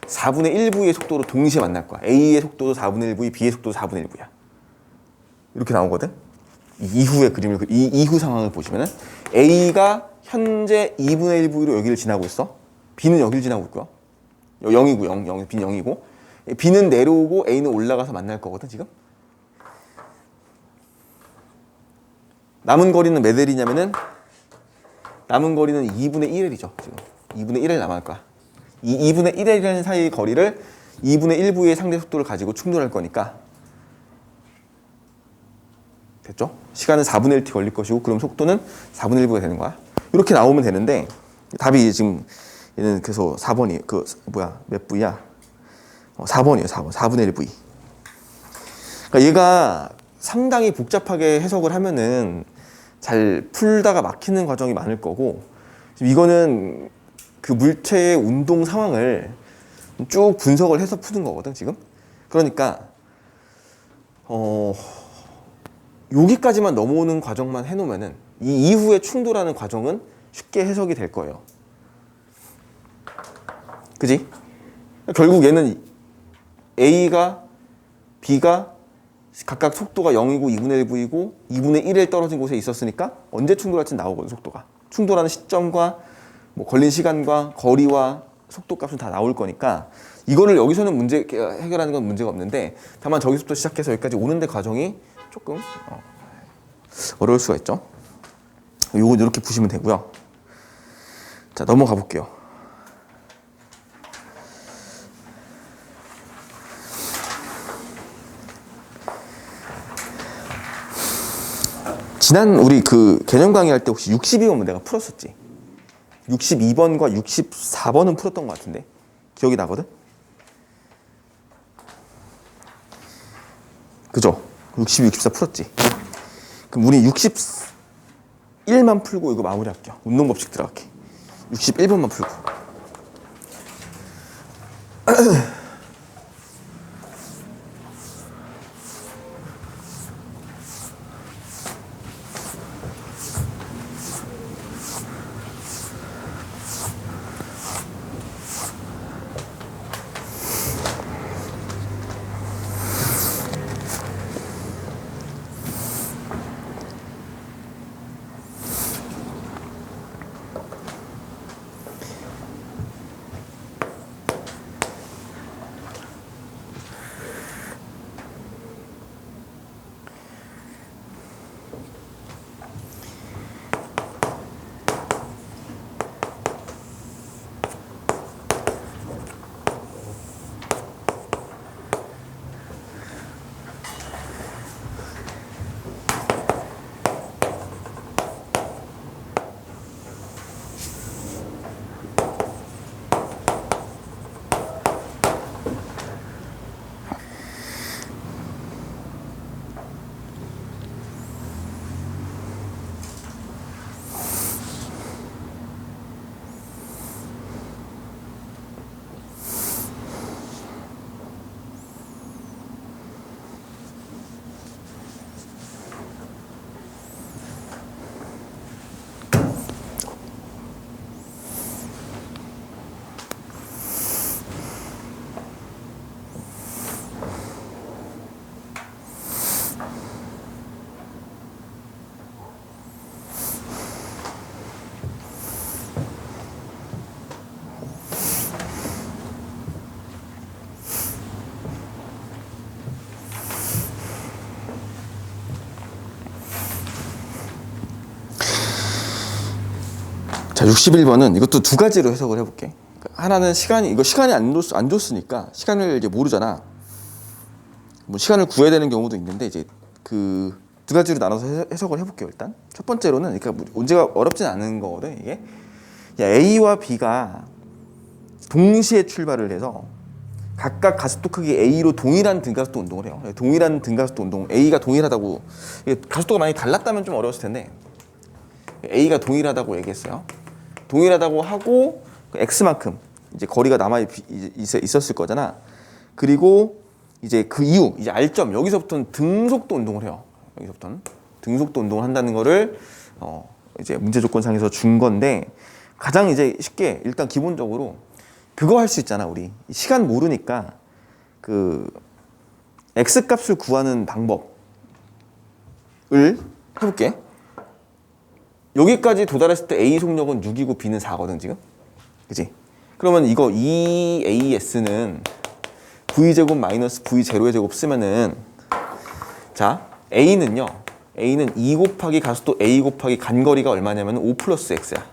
Speaker 1: 4분의 1 V의 속도로 동시에 만날 거야. A의 속도도 4분의 1 V, B의 속도도 4분의 1 V야. 이렇게 나오거든. 이후의 그림을, 이후 상황을 보시면은 A가 현재 2분의 1 V로 여기를 지나고 있어. B는 여기를 지나고 있고요. 0이고 0, B는 0이고. B는 내려오고 A는 올라가서 만날 거거든 지금. 남은 거리는 몇 L이냐면은 남은 거리는 2분의 1L이죠 지금. 2분의 1L 남을 거야. 이 2분의 1L이라는 사이의 거리를 2분의 1 V의 상대 속도를 가지고 충돌할 거니까 됐죠? 시간은 4분의 1t 걸릴 것이고 그럼 속도는 4분의 1V가 되는 거야. 이렇게 나오면 되는데 답이 지금 얘는 그래서 4번이 몇 V야? 4번이에요. 4번. 4분의 1 V. 그러니까 얘가 상당히 복잡하게 해석을 하면은 잘 풀다가 막히는 과정이 많을 거고 이거는 그 물체의 운동 상황을 쭉 분석을 해서 푸는 거거든 지금. 그러니까 여기까지만 넘어오는 과정만 해놓으면은 이 이후에 충돌하는 과정은 쉽게 해석이 될 거예요. 그지? 결국 얘는 A가 B가 각각 속도가 0이고 2분의 1 V고 2분의 1에 떨어진 곳에 있었으니까 언제 충돌할지 나오거든 속도가. 충돌하는 시점과 뭐 걸린 시간과 거리와 속도 값은 다 나올 거니까 이거를 여기서는 해결하는 건 문제가 없는데 다만 저기서부터 시작해서 여기까지 오는데 과정이 조금 어려울 수가 있죠. 요건 이렇게 보시면 되고요. 자, 넘어가 볼게요. 지난 우리 그 개념 강의할 때 혹시 62번 내가 풀었었지? 62번과 64번은 풀었던 것 같은데 기억이 나거든? 그죠? 62, 64 풀었지? 그럼 우리 61만 풀고 이거 마무리할게요. 운동 법칙 들어갈게. 61번만 풀고. 61번은 이것도 두 가지로 해석을 해볼게. 하나는 시간이 안 줬으니까 시간을 이제 모르잖아. 뭐 시간을 구해야 되는 경우도 있는데 이제 그 두 가지로 나눠서 해석을 해볼게요. 일단 첫 번째로는 그러니까 문제가 어렵진 않은 거거든. 이게 A와 B가 동시에 출발을 해서 각각 가속도 크기 A로 동일한 등가속도 운동을 해요. 동일한 등가속도 운동, A가 동일하다고, 가속도가 많이 달랐다면 좀 어려웠을 텐데 A가 동일하다고 얘기했어요. 동일하다고 하고 X만큼 이제 거리가 남아 있었을 거잖아. 그리고 이제 그 이후 이제 R점 여기서부터는 등속도 운동을 해요. 여기서부터는 등속도 운동을 한다는 거를 이제 문제 조건상에서 준 건데 가장 이제 쉽게 일단 기본적으로 그거 할 수 있잖아. 우리 시간 모르니까 그 X 값을 구하는 방법을 해볼게. 여기까지 도달했을 때 A 속력은 6이고 B는 4거든 지금. 그치? 그러면 이거 2AS는 V제곱 마이너스 V0의 제곱 쓰면은 자 A는 2 곱하기 가속도 A 곱하기 간거리가 얼마냐면 5 플러스 X야.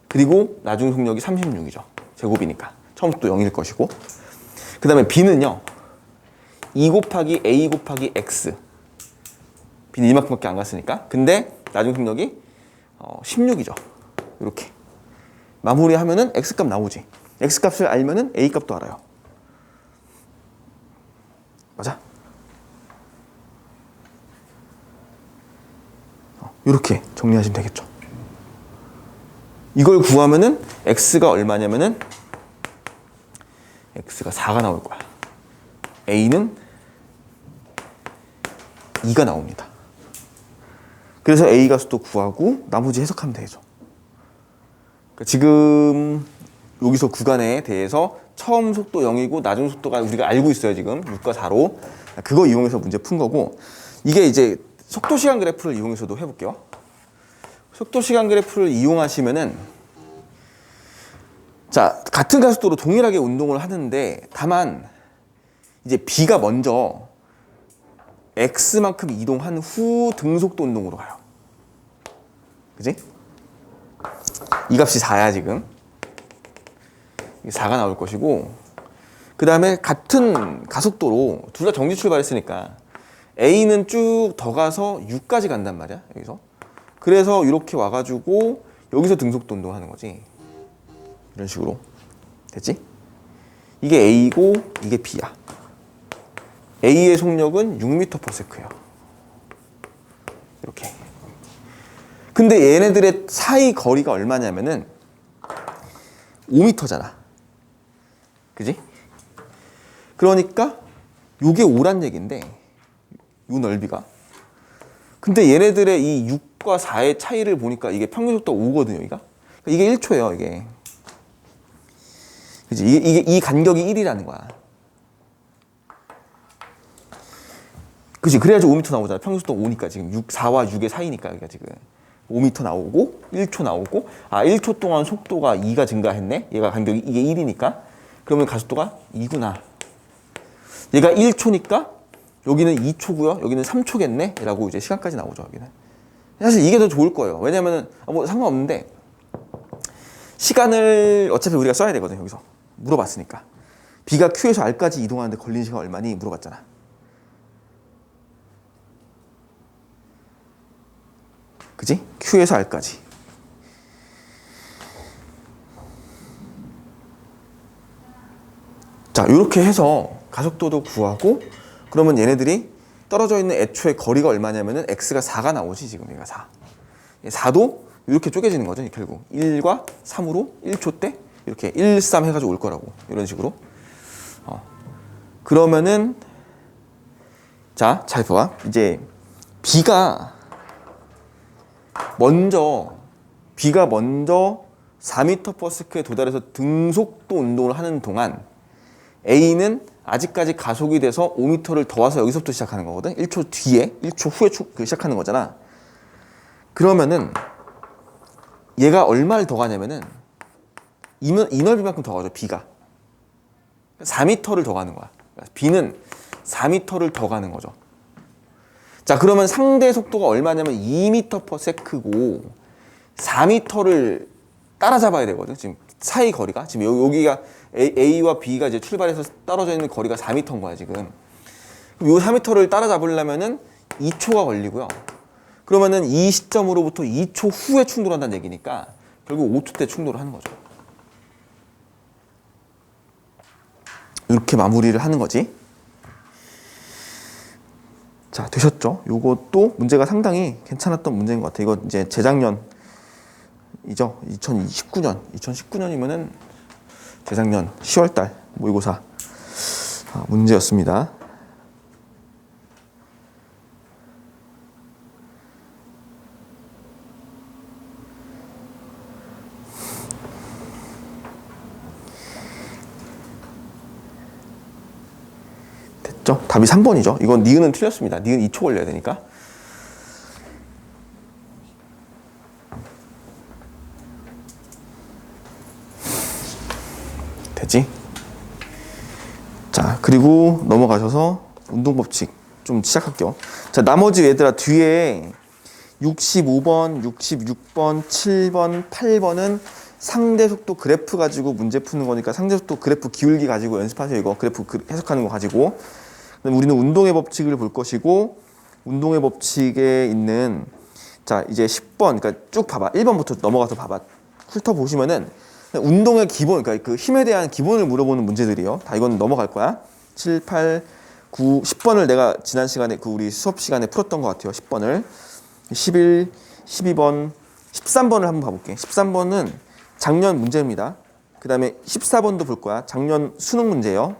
Speaker 1: 그리고 나중 속력이 36이죠. 제곱이니까. 처음부터 0일 것이고. 그 다음에 B는요. 2 곱하기 A 곱하기 X. B는 이만큼밖에 안 갔으니까. 근데 나중 속력이 16이죠. 이렇게. 마무리하면은 X값 나오지. X값을 알면은 A값도 알아요. 맞아? 이렇게 정리하시면 되겠죠. 이걸 구하면은 X가 얼마냐면은 X가 4가 나올 거야. A는 2가 나옵니다. 그래서 A 가속도 구하고 나머지 해석하면 되죠. 그러니까 지금 여기서 구간에 대해서 처음 속도 0이고 나중 속도가 우리가 알고 있어요. 지금 6과 4로. 그거 이용해서 문제 푼 거고 이게 이제 속도 시간 그래프를 이용해서도 해볼게요. 속도 시간 그래프를 이용하시면은 자 같은 가속도로 동일하게 운동을 하는데 다만 이제 B가 먼저 X만큼 이동한 후 등속도 운동으로 가요. 그지? 이 값이 4야 지금. 4가 나올 것이고 그 다음에 같은 가속도로 둘 다 정지 출발했으니까 A는 쭉 더 가서 6까지 간단 말이야 여기서. 그래서 이렇게 와가지고 여기서 등속도 운동하는 거지. 이런 식으로 됐지? 이게 A고 이게 B야. A의 속력은 6m/s예요. 이렇게. 근데 얘네들의 사이 거리가 얼마냐면은 5m잖아. 그지? 그러니까 요게 5란 얘기인데 요 넓이가. 근데 얘네들의 이 6과 4의 차이를 보니까 이게 평균 속도가 5거든요, 여기가. 이게 1초예요, 이게. 그지? 이 간격이 1이라는 거야. 그지? 그래야지 5m 나오잖아. 평균 속도가 5니까 지금 4와 6의 사이니까 여기가 지금 5m 나오고 1초 나오고 1초 동안 속도가 2가 증가했네. 얘가 간격이 이게 1이니까. 그러면 가속도가 2구나. 얘가 1초니까 여기는 2초고요. 여기는 3초겠네. 라고 이제 시간까지 나오죠, 여기는. 사실 이게 더 좋을 거예요. 왜냐면은 뭐 상관없는데 시간을 어차피 우리가 써야 되거든요, 여기서. 물어봤으니까. B가 Q에서 R까지 이동하는데 걸린 시간 얼마니? 물어봤잖아. 그지? Q에서 R까지. 자, 이렇게 해서 가속도도 구하고 그러면 얘네들이 떨어져 있는 애초의 거리가 얼마냐면은 X가 4가 나오지, 지금 얘가 4. 4도 이렇게 쪼개지는 거죠, 결국. 1과 3으로 1초 때 이렇게 1, 3 해가지고 올 거라고. 이런 식으로. 그러면은 자, 잘 봐봐. 이제 B가 먼저 4m/s에 도달해서 등속도 운동을 하는 동안 A는 아직까지 가속이 돼서 5m를 더 와서 여기서부터 시작하는 거거든. 1초 뒤에, 1초 후에 시작하는 거잖아. 그러면은 얘가 얼마를 더 가냐면은 이 넓이만큼 더 가죠, B가. 4m를 더 가는 거야. B는 4m를 더 가는 거죠. 자, 그러면 상대 속도가 얼마냐면 2m/s고 4m를 따라잡아야 되거든. 지금 사이 거리가 지금 여기가 A와 B가 이제 출발해서 떨어져 있는 거리가 4m인 거야 지금. 그럼 이 4m를 따라잡으려면은 2초가 걸리고요. 그러면은 이 시점으로부터 2초 후에 충돌한다는 얘기니까 결국 5초 때 충돌을 하는 거죠. 이렇게 마무리를 하는 거지. 자, 되셨죠? 요것도 문제가 상당히 괜찮았던 문제인 것 같아요. 이거 이제 재작년이죠. 2019년이면은 재작년 10월달 모의고사 문제였습니다. 됐죠? 답이 3번이죠. 이건 니은은 틀렸습니다. 니은 2초 걸려야 되니까. 되지? 자, 그리고 넘어가셔서 운동법칙 좀 시작할게요. 자, 나머지 얘들아 뒤에 65번, 66번, 7번, 8번은 상대속도 그래프 가지고 문제 푸는 거니까 상대속도 그래프 기울기 가지고 연습하세요. 이거 그래프 해석하는 거 가지고. 우리는 운동의 법칙을 볼 것이고, 운동의 법칙에 있는, 자, 이제 10번, 그러니까 쭉 봐봐. 1번부터 넘어가서 봐봐. 훑어보시면은 운동의 기본, 그러니까 그 힘에 대한 기본을 물어보는 문제들이요. 다 이건 넘어갈 거야. 7, 8, 9, 10번을 내가 지난 시간에 그 우리 수업 시간에 풀었던 것 같아요. 10번을. 11, 12번, 13번을 한번 봐볼게. 13번은 작년 문제입니다. 그 다음에 14번도 볼 거야. 작년 수능 문제예요.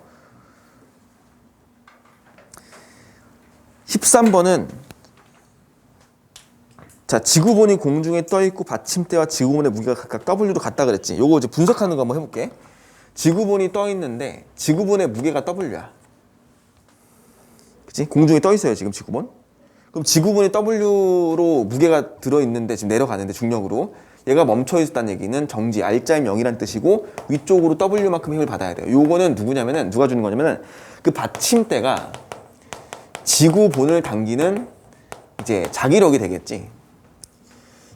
Speaker 1: 13번은 자, 지구본이 공중에 떠 있고 받침대와 지구본의 무게가 각각 W도 같다 그랬지. 요거 이제 분석하는 거 한번 해볼게. 지구본이 떠 있는데 지구본의 무게가 W야. 그치? 공중에 떠 있어요 지금 지구본. 그럼 지구본이 W로 무게가 들어 있는데 지금 내려가는데 중력으로 얘가 멈춰 있었다는 얘기는 정지, R자임 0이란 뜻이고 위쪽으로 W만큼 힘을 받아야 돼요. 요거는 누구냐면은 누가 주는 거냐면은 그 받침대가 지구본을 당기는 이제 자기력이 되겠지.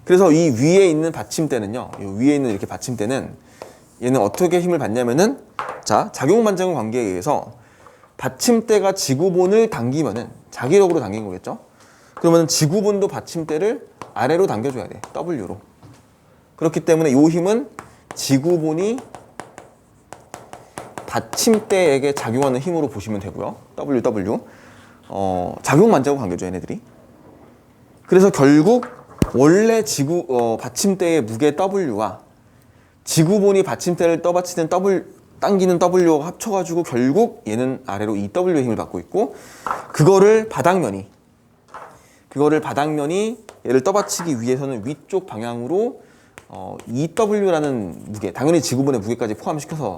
Speaker 1: 그래서 이 위에 있는 받침대는요, 이 위에 있는 이렇게 받침대는 얘는 어떻게 힘을 받냐면은 자, 작용반작용 관계에 의해서 받침대가 지구본을 당기면은 자기력으로 당긴 거겠죠. 그러면 지구본도 받침대를 아래로 당겨줘야 돼. W로. 그렇기 때문에 이 힘은 지구본이 받침대에게 작용하는 힘으로 보시면 되고요. W. 작용반작용 관계죠, 얘네들이. 그래서 결국 원래 받침대의 무게 W와 지구본이 받침대를 당기는 W가 합쳐가지고 결국 얘는 아래로 EW의 힘을 받고 있고 그거를 바닥면이 얘를 떠받치기 위해서는 위쪽 방향으로 EW라는 무게, 당연히 지구본의 무게까지 포함시켜서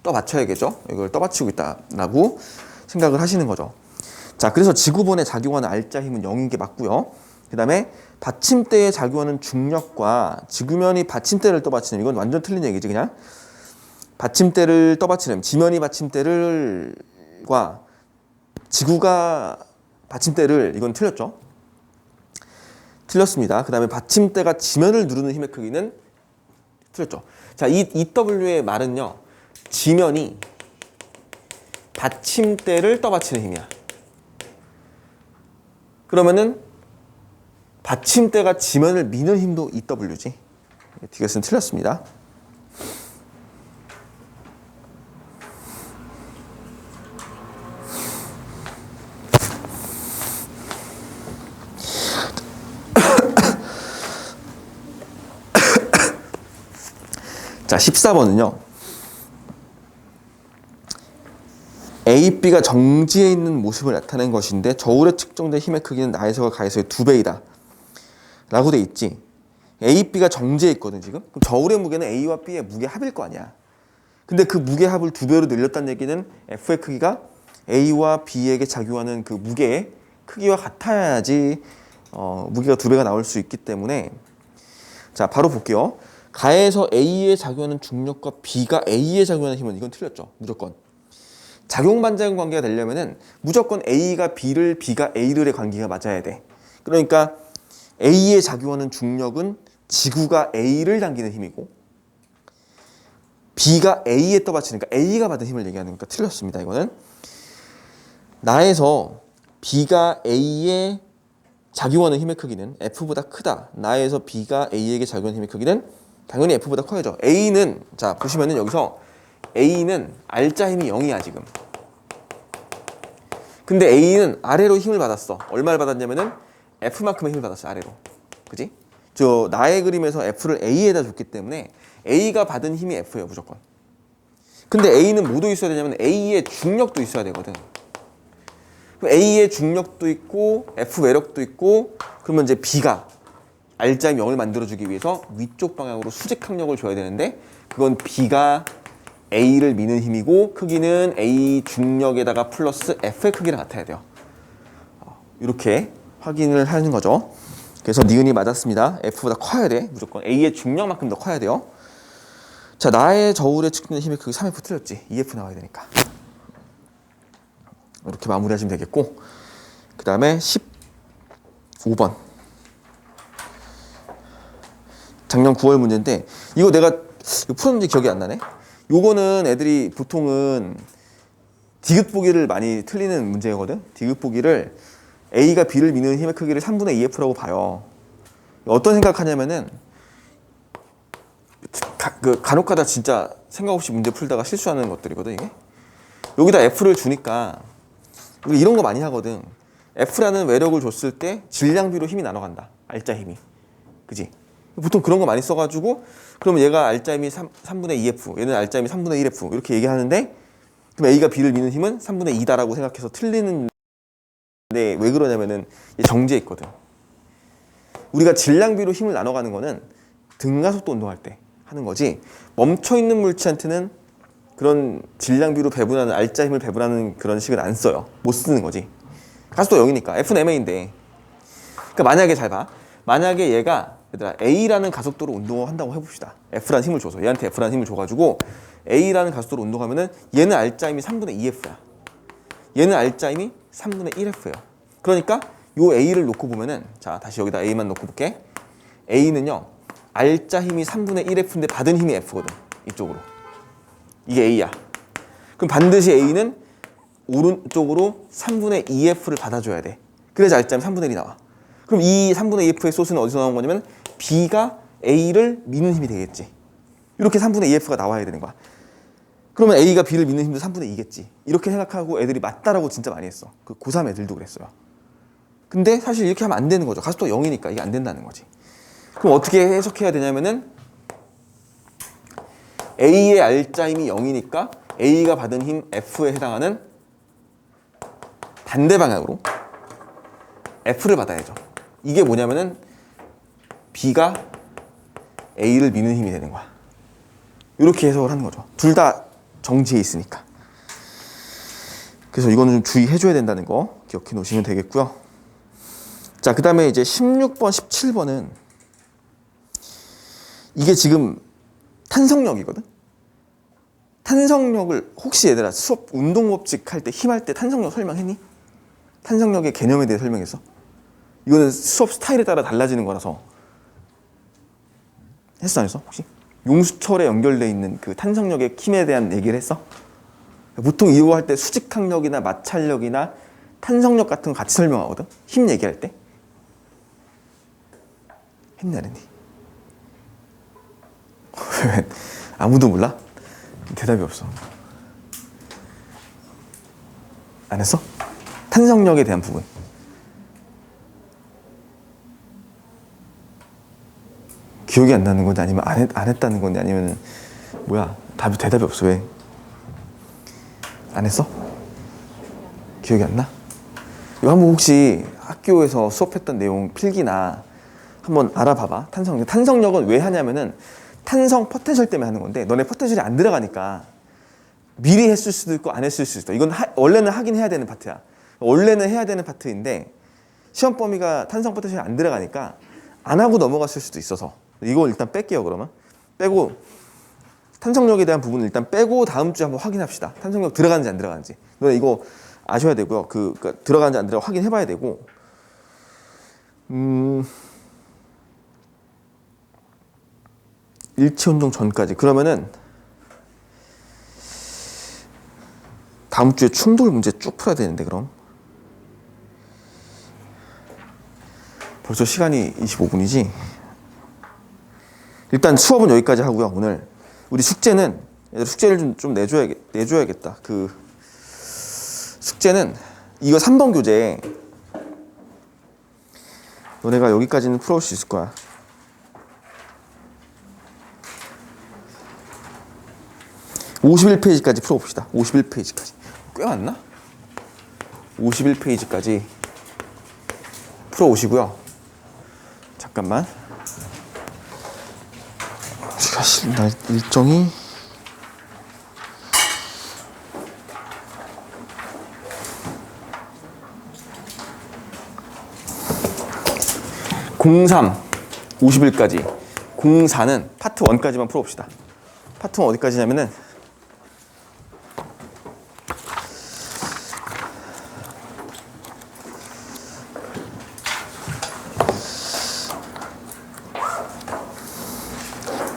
Speaker 1: 떠받쳐야겠죠. 이걸 떠받치고 있다라고 생각을 하시는 거죠. 자, 그래서 지구본에 작용하는 R자 힘은 0인 게 맞고요. 그 다음에 받침대에 작용하는 중력과 지구면이 받침대를 떠받치는, 이건 완전 틀린 얘기지 그냥. 받침대를 떠받치는, 지면이 받침대를과 지구가 받침대를, 이건 틀렸죠. 틀렸습니다. 그 다음에 받침대가 지면을 누르는 힘의 크기는 틀렸죠. 자, 이 EW의 말은요, 지면이 받침대를 떠받치는 힘이야. 그러면은 받침대가 지면을 미는 힘도 EW지. 이것은 틀렸습니다. 자, 14번은요. A, B가 정지해 있는 모습을 나타낸 것인데 저울에 측정된 힘의 크기는 나에서가 가에서의 2배이다. 라고 돼 있지. A, B가 정지해 있거든 지금. 그럼 저울의 무게는 A와 B의 무게 합일 거 아니야. 근데 그 무게 합을 2배로 늘렸다는 얘기는 F의 크기가 A와 B에게 작용하는 그 무게의 크기와 같아야지 무게가 2배가 나올 수 있기 때문에, 자, 바로 볼게요. 가에서 A에 작용하는 중력과 B가 A에 작용하는 힘은, 이건 틀렸죠. 무조건. 작용반작용 관계가 되려면은 무조건 A가 B를, B가 A를의 관계가 맞아야 돼. 그러니까 A에 작용하는 중력은 지구가 A를 당기는 힘이고 B가 A에 떠받치니까 A가 받은 힘을 얘기하는 거니까 틀렸습니다. 이거는 나에서 B가 A에 작용하는 힘의 크기는 F보다 크다. 나에서 B가 A에게 작용하는 힘의 크기는 당연히 F보다 커야죠. A는 자 보시면은 여기서 A는 R자 힘이 0이야 지금. 근데 A는 아래로 힘을 받았어. 얼마를 받았냐면은 F만큼의 힘을 받았어 아래로. 그지? 저 나의 그림에서 F를 A에다 줬기 때문에 A가 받은 힘이 F예요 무조건. 근데 A는 뭐도 있어야 되냐면 A의 중력도 있어야 되거든. A의 중력도 있고 F 외력도 있고 그러면 이제 B가 R자 힘 0을 만들어주기 위해서 위쪽 방향으로 수직 항력을 줘야 되는데 그건 B가 A를 미는 힘이고 크기는 A 중력에다가 플러스 F의 크기랑 같아야 돼요. 이렇게 확인을 하는 거죠. 그래서 니은이 맞았습니다. F보다 커야 돼. 무조건 A의 중력만큼 더 커야 돼요. 자, 나의 저울에 측정된 힘의 크기 3F 틀렸지. 2F 나와야 되니까. 이렇게 마무리하시면 되겠고 그 다음에 15번 작년 9월 문제인데 이거 내가 풀었는지 기억이 안 나네. 요거는 애들이 보통은 디귿 보기를 많이 틀리는 문제거든. 디귿 보기를 A가 B를 미는 힘의 크기를 3분의 2F라고 봐요. 어떤 생각하냐면은 간혹가다 진짜 생각 없이 문제 풀다가 실수하는 것들이거든 이게. 여기다 F를 주니까 우리 이런 거 많이 하거든. F라는 외력을 줬을 때 질량비로 힘이 나눠간다. R자 힘이. 그지? 보통 그런 거 많이 써가지고 그러면 얘가 R자 힘이 3분의 2F 얘는 R자 힘이 3분의 1F 이렇게 얘기하는데 그럼 A가 B를 미는 힘은 3분의 2다라고 생각해서 틀리는데 왜 그러냐면은 정지에 있거든. 우리가 질량비로 힘을 나눠가는 거는 등가속도 운동할 때 하는 거지 멈춰있는 물체한테는 그런 질량비로 배분하는 R자 힘을 배분하는 그런 식은 안 써요. 못 쓰는 거지. 가속도 0이니까 F는 MA인데 그러니까 만약에 잘 봐. 만약에 얘가 얘들아 A라는 가속도로 운동을 한다고 해봅시다. F라는 힘을 줘서 얘한테 F라는 힘을 줘가지고 A라는 가속도로 운동하면은 얘는 R자 힘이 3분의 2F야. 얘는 R자 힘이 3분의 1F예요. 그러니까 요 A를 놓고 보면은 자 다시 여기다 A만 놓고 볼게. A는요 R자 힘이 3분의 1F인데 받은 힘이 F거든. 이쪽으로. 이게 A야. 그럼 반드시 A는 오른쪽으로 3분의 2F를 받아줘야 돼. 그래서 R자 힘 3분의 1이 나와. 그럼 이 3분의 2F의 소스는 어디서 나온 거냐면 B가 A를 미는 힘이 되겠지. 이렇게 3분의 2F가 나와야 되는 거야. 그러면 A가 B를 미는 힘도 3분의 2겠지. 이렇게 생각하고 애들이 맞다라고 진짜 많이 했어. 그 고3 애들도 그랬어요. 근데 사실 이렇게 하면 안 되는 거죠. 가속도 0이니까 이게 안 된다는 거지. 그럼 어떻게 해석해야 되냐면은 A의 R자 힘이 0이니까 A가 받은 힘 F에 해당하는 반대 방향으로 F를 받아야죠. 이게 뭐냐면은 B가 A를 미는 힘이 되는 거야. 이렇게 해석을 하는 거죠. 둘 다 정지해 있으니까. 그래서 이거는 좀 주의해줘야 된다는 거 기억해 놓으시면 되겠고요. 자, 그 다음에 이제 16번, 17번은 이게 지금 탄성력이거든. 탄성력을 혹시 얘들아 수업 운동법칙 할 때 힘할 때 탄성력 설명했니? 탄성력의 개념에 대해 설명했어? 이거는 수업 스타일에 따라 달라지는 거라서 했어 안 했어 혹시? 용수철에 연결되어 있는 그 탄성력의 힘에 대한 얘기를 했어? 보통 이거 할 때 수직항력이나 마찰력이나 탄성력 같은 거 같이 설명하거든? 힘 얘기할 때 했니 안 했니? 아무도 몰라? 대답이 없어. 안 했어? 탄성력에 대한 부분. 기억이 안 나는 건지 아니면 안 했다는 건지 아니면 뭐야? 대답이 없어. 왜? 안 했어? 기억이 안 나? 이거 한번 혹시 학교에서 수업했던 내용 필기나 한번 알아봐봐. 탄성력. 탄성력은 왜 하냐면은 탄성 포텐셜 때문에 하는 건데 너네 포텐셜이 안 들어가니까 미리 했을 수도 있고 안 했을 수도 있어. 이건 원래는 하긴 해야 되는 파트야. 원래는 해야 되는 파트인데 시험 범위가 탄성 포텐셜이 안 들어가니까 안 하고 넘어갔을 수도 있어서 이거 일단 뺄게요. 그러면 빼고 탄성력에 대한 부분은 일단 빼고 다음 주에 한번 확인합시다. 탄성력 들어가는지 안 들어가는지. 너네 이거 아셔야 되고요. 그러니까 들어가는지 안 들어가 확인해봐야 되고 일체 운동 전까지. 그러면은 다음 주에 충돌 문제 쭉 풀어야 되는데 그럼. 벌써 시간이 25분이지. 일단 수업은 여기까지 하고요. 오늘 우리 숙제는 숙제를 좀 내줘야겠다. 그 숙제는 이거 3번 교재 너네가 여기까지는 풀어올 수 있을 거야. 51페이지까지 풀어봅시다. 51페이지까지. 꽤 많나? 51페이지까지 풀어오시고요. 잠깐만. 사실 나 일정이 (03) 50일까지 04는 파트 1까지만 풀어봅시다. 파트 1 어디까지냐면은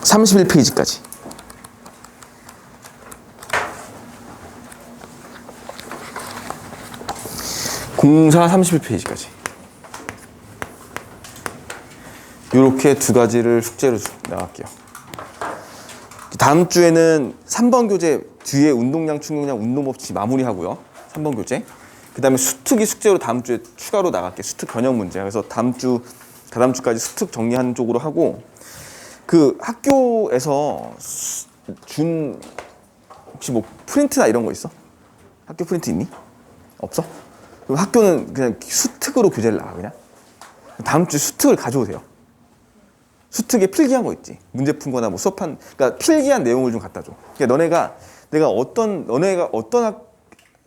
Speaker 1: (31페이지까지) 04 (31페이지까지) 이렇게 두 가지를 숙제로 나갈게요. 다음 주에는 3번 교재 뒤에 운동량, 충격량, 운동법칙 마무리하고요. 3번 교재. 그 다음에 수특이 숙제로 다음 주에 추가로 나갈게요. 수특 변형 문제. 그래서 다다음 주까지 수특 정리하는 쪽으로 하고, 그 학교에서 준 혹시 뭐 프린트나 이런 거 있어? 학교 프린트 있니? 없어? 그럼 학교는 그냥 수특으로 교재를 나가 그냥. 다음 주 수특을 가져오세요. 수특에 필기한 거 있지. 문제 푼 거나 뭐 수업한, 그러니까 필기한 내용을 좀 갖다 줘. 그러니까 너네가 어떤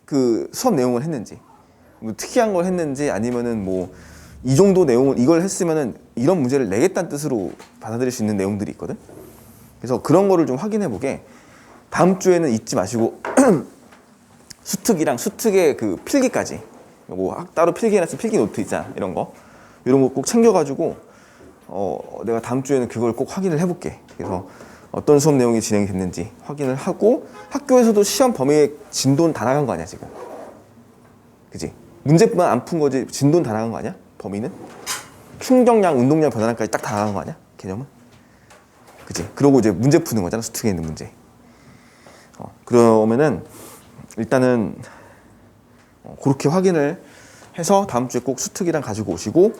Speaker 1: 그 수업 내용을 했는지, 뭐 특이한 걸 했는지, 아니면은 뭐 이 정도 내용을 이걸 했으면은 이런 문제를 내겠다는 뜻으로 받아들일 수 있는 내용들이 있거든. 그래서 그런 거를 좀 확인해 보게. 다음 주에는 잊지 마시고 수특이랑 수특의 그 필기까지, 뭐 따로 필기해놨으면 필기 노트 있잖아. 이런 거 꼭 챙겨가지고 내가 다음 주에는 그걸 꼭 확인을 해볼게. 그래서 어떤 수업 내용이 진행이 됐는지 확인을 하고, 학교에서도 시험 범위에 진도는 다 나간 거 아니야 지금? 그지? 문제뿐만 안 푼 거지 진도는 다 나간 거 아니야? 범위는? 충격량, 운동량 변화량까지 딱 다 나간 거 아니야? 개념은? 그지? 그러고 이제 문제 푸는 거잖아. 수특에 있는 문제. 그러면은 일단은 그렇게 확인을 해서 다음 주에 꼭 수특이랑 가지고 오시고,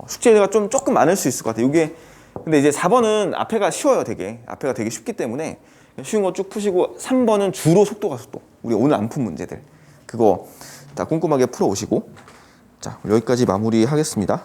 Speaker 1: 숙제가 조금 많을 수 있을 것 같아요. 이게 근데 이제 4번은 앞에가 쉬워요. 앞에가 되게 쉽기 때문에 쉬운 거 쭉 푸시고, 3번은 주로 속도가 속도. 우리 오늘 안 푼 문제들 그거 다 꼼꼼하게 풀어 오시고. 자, 여기까지 마무리하겠습니다.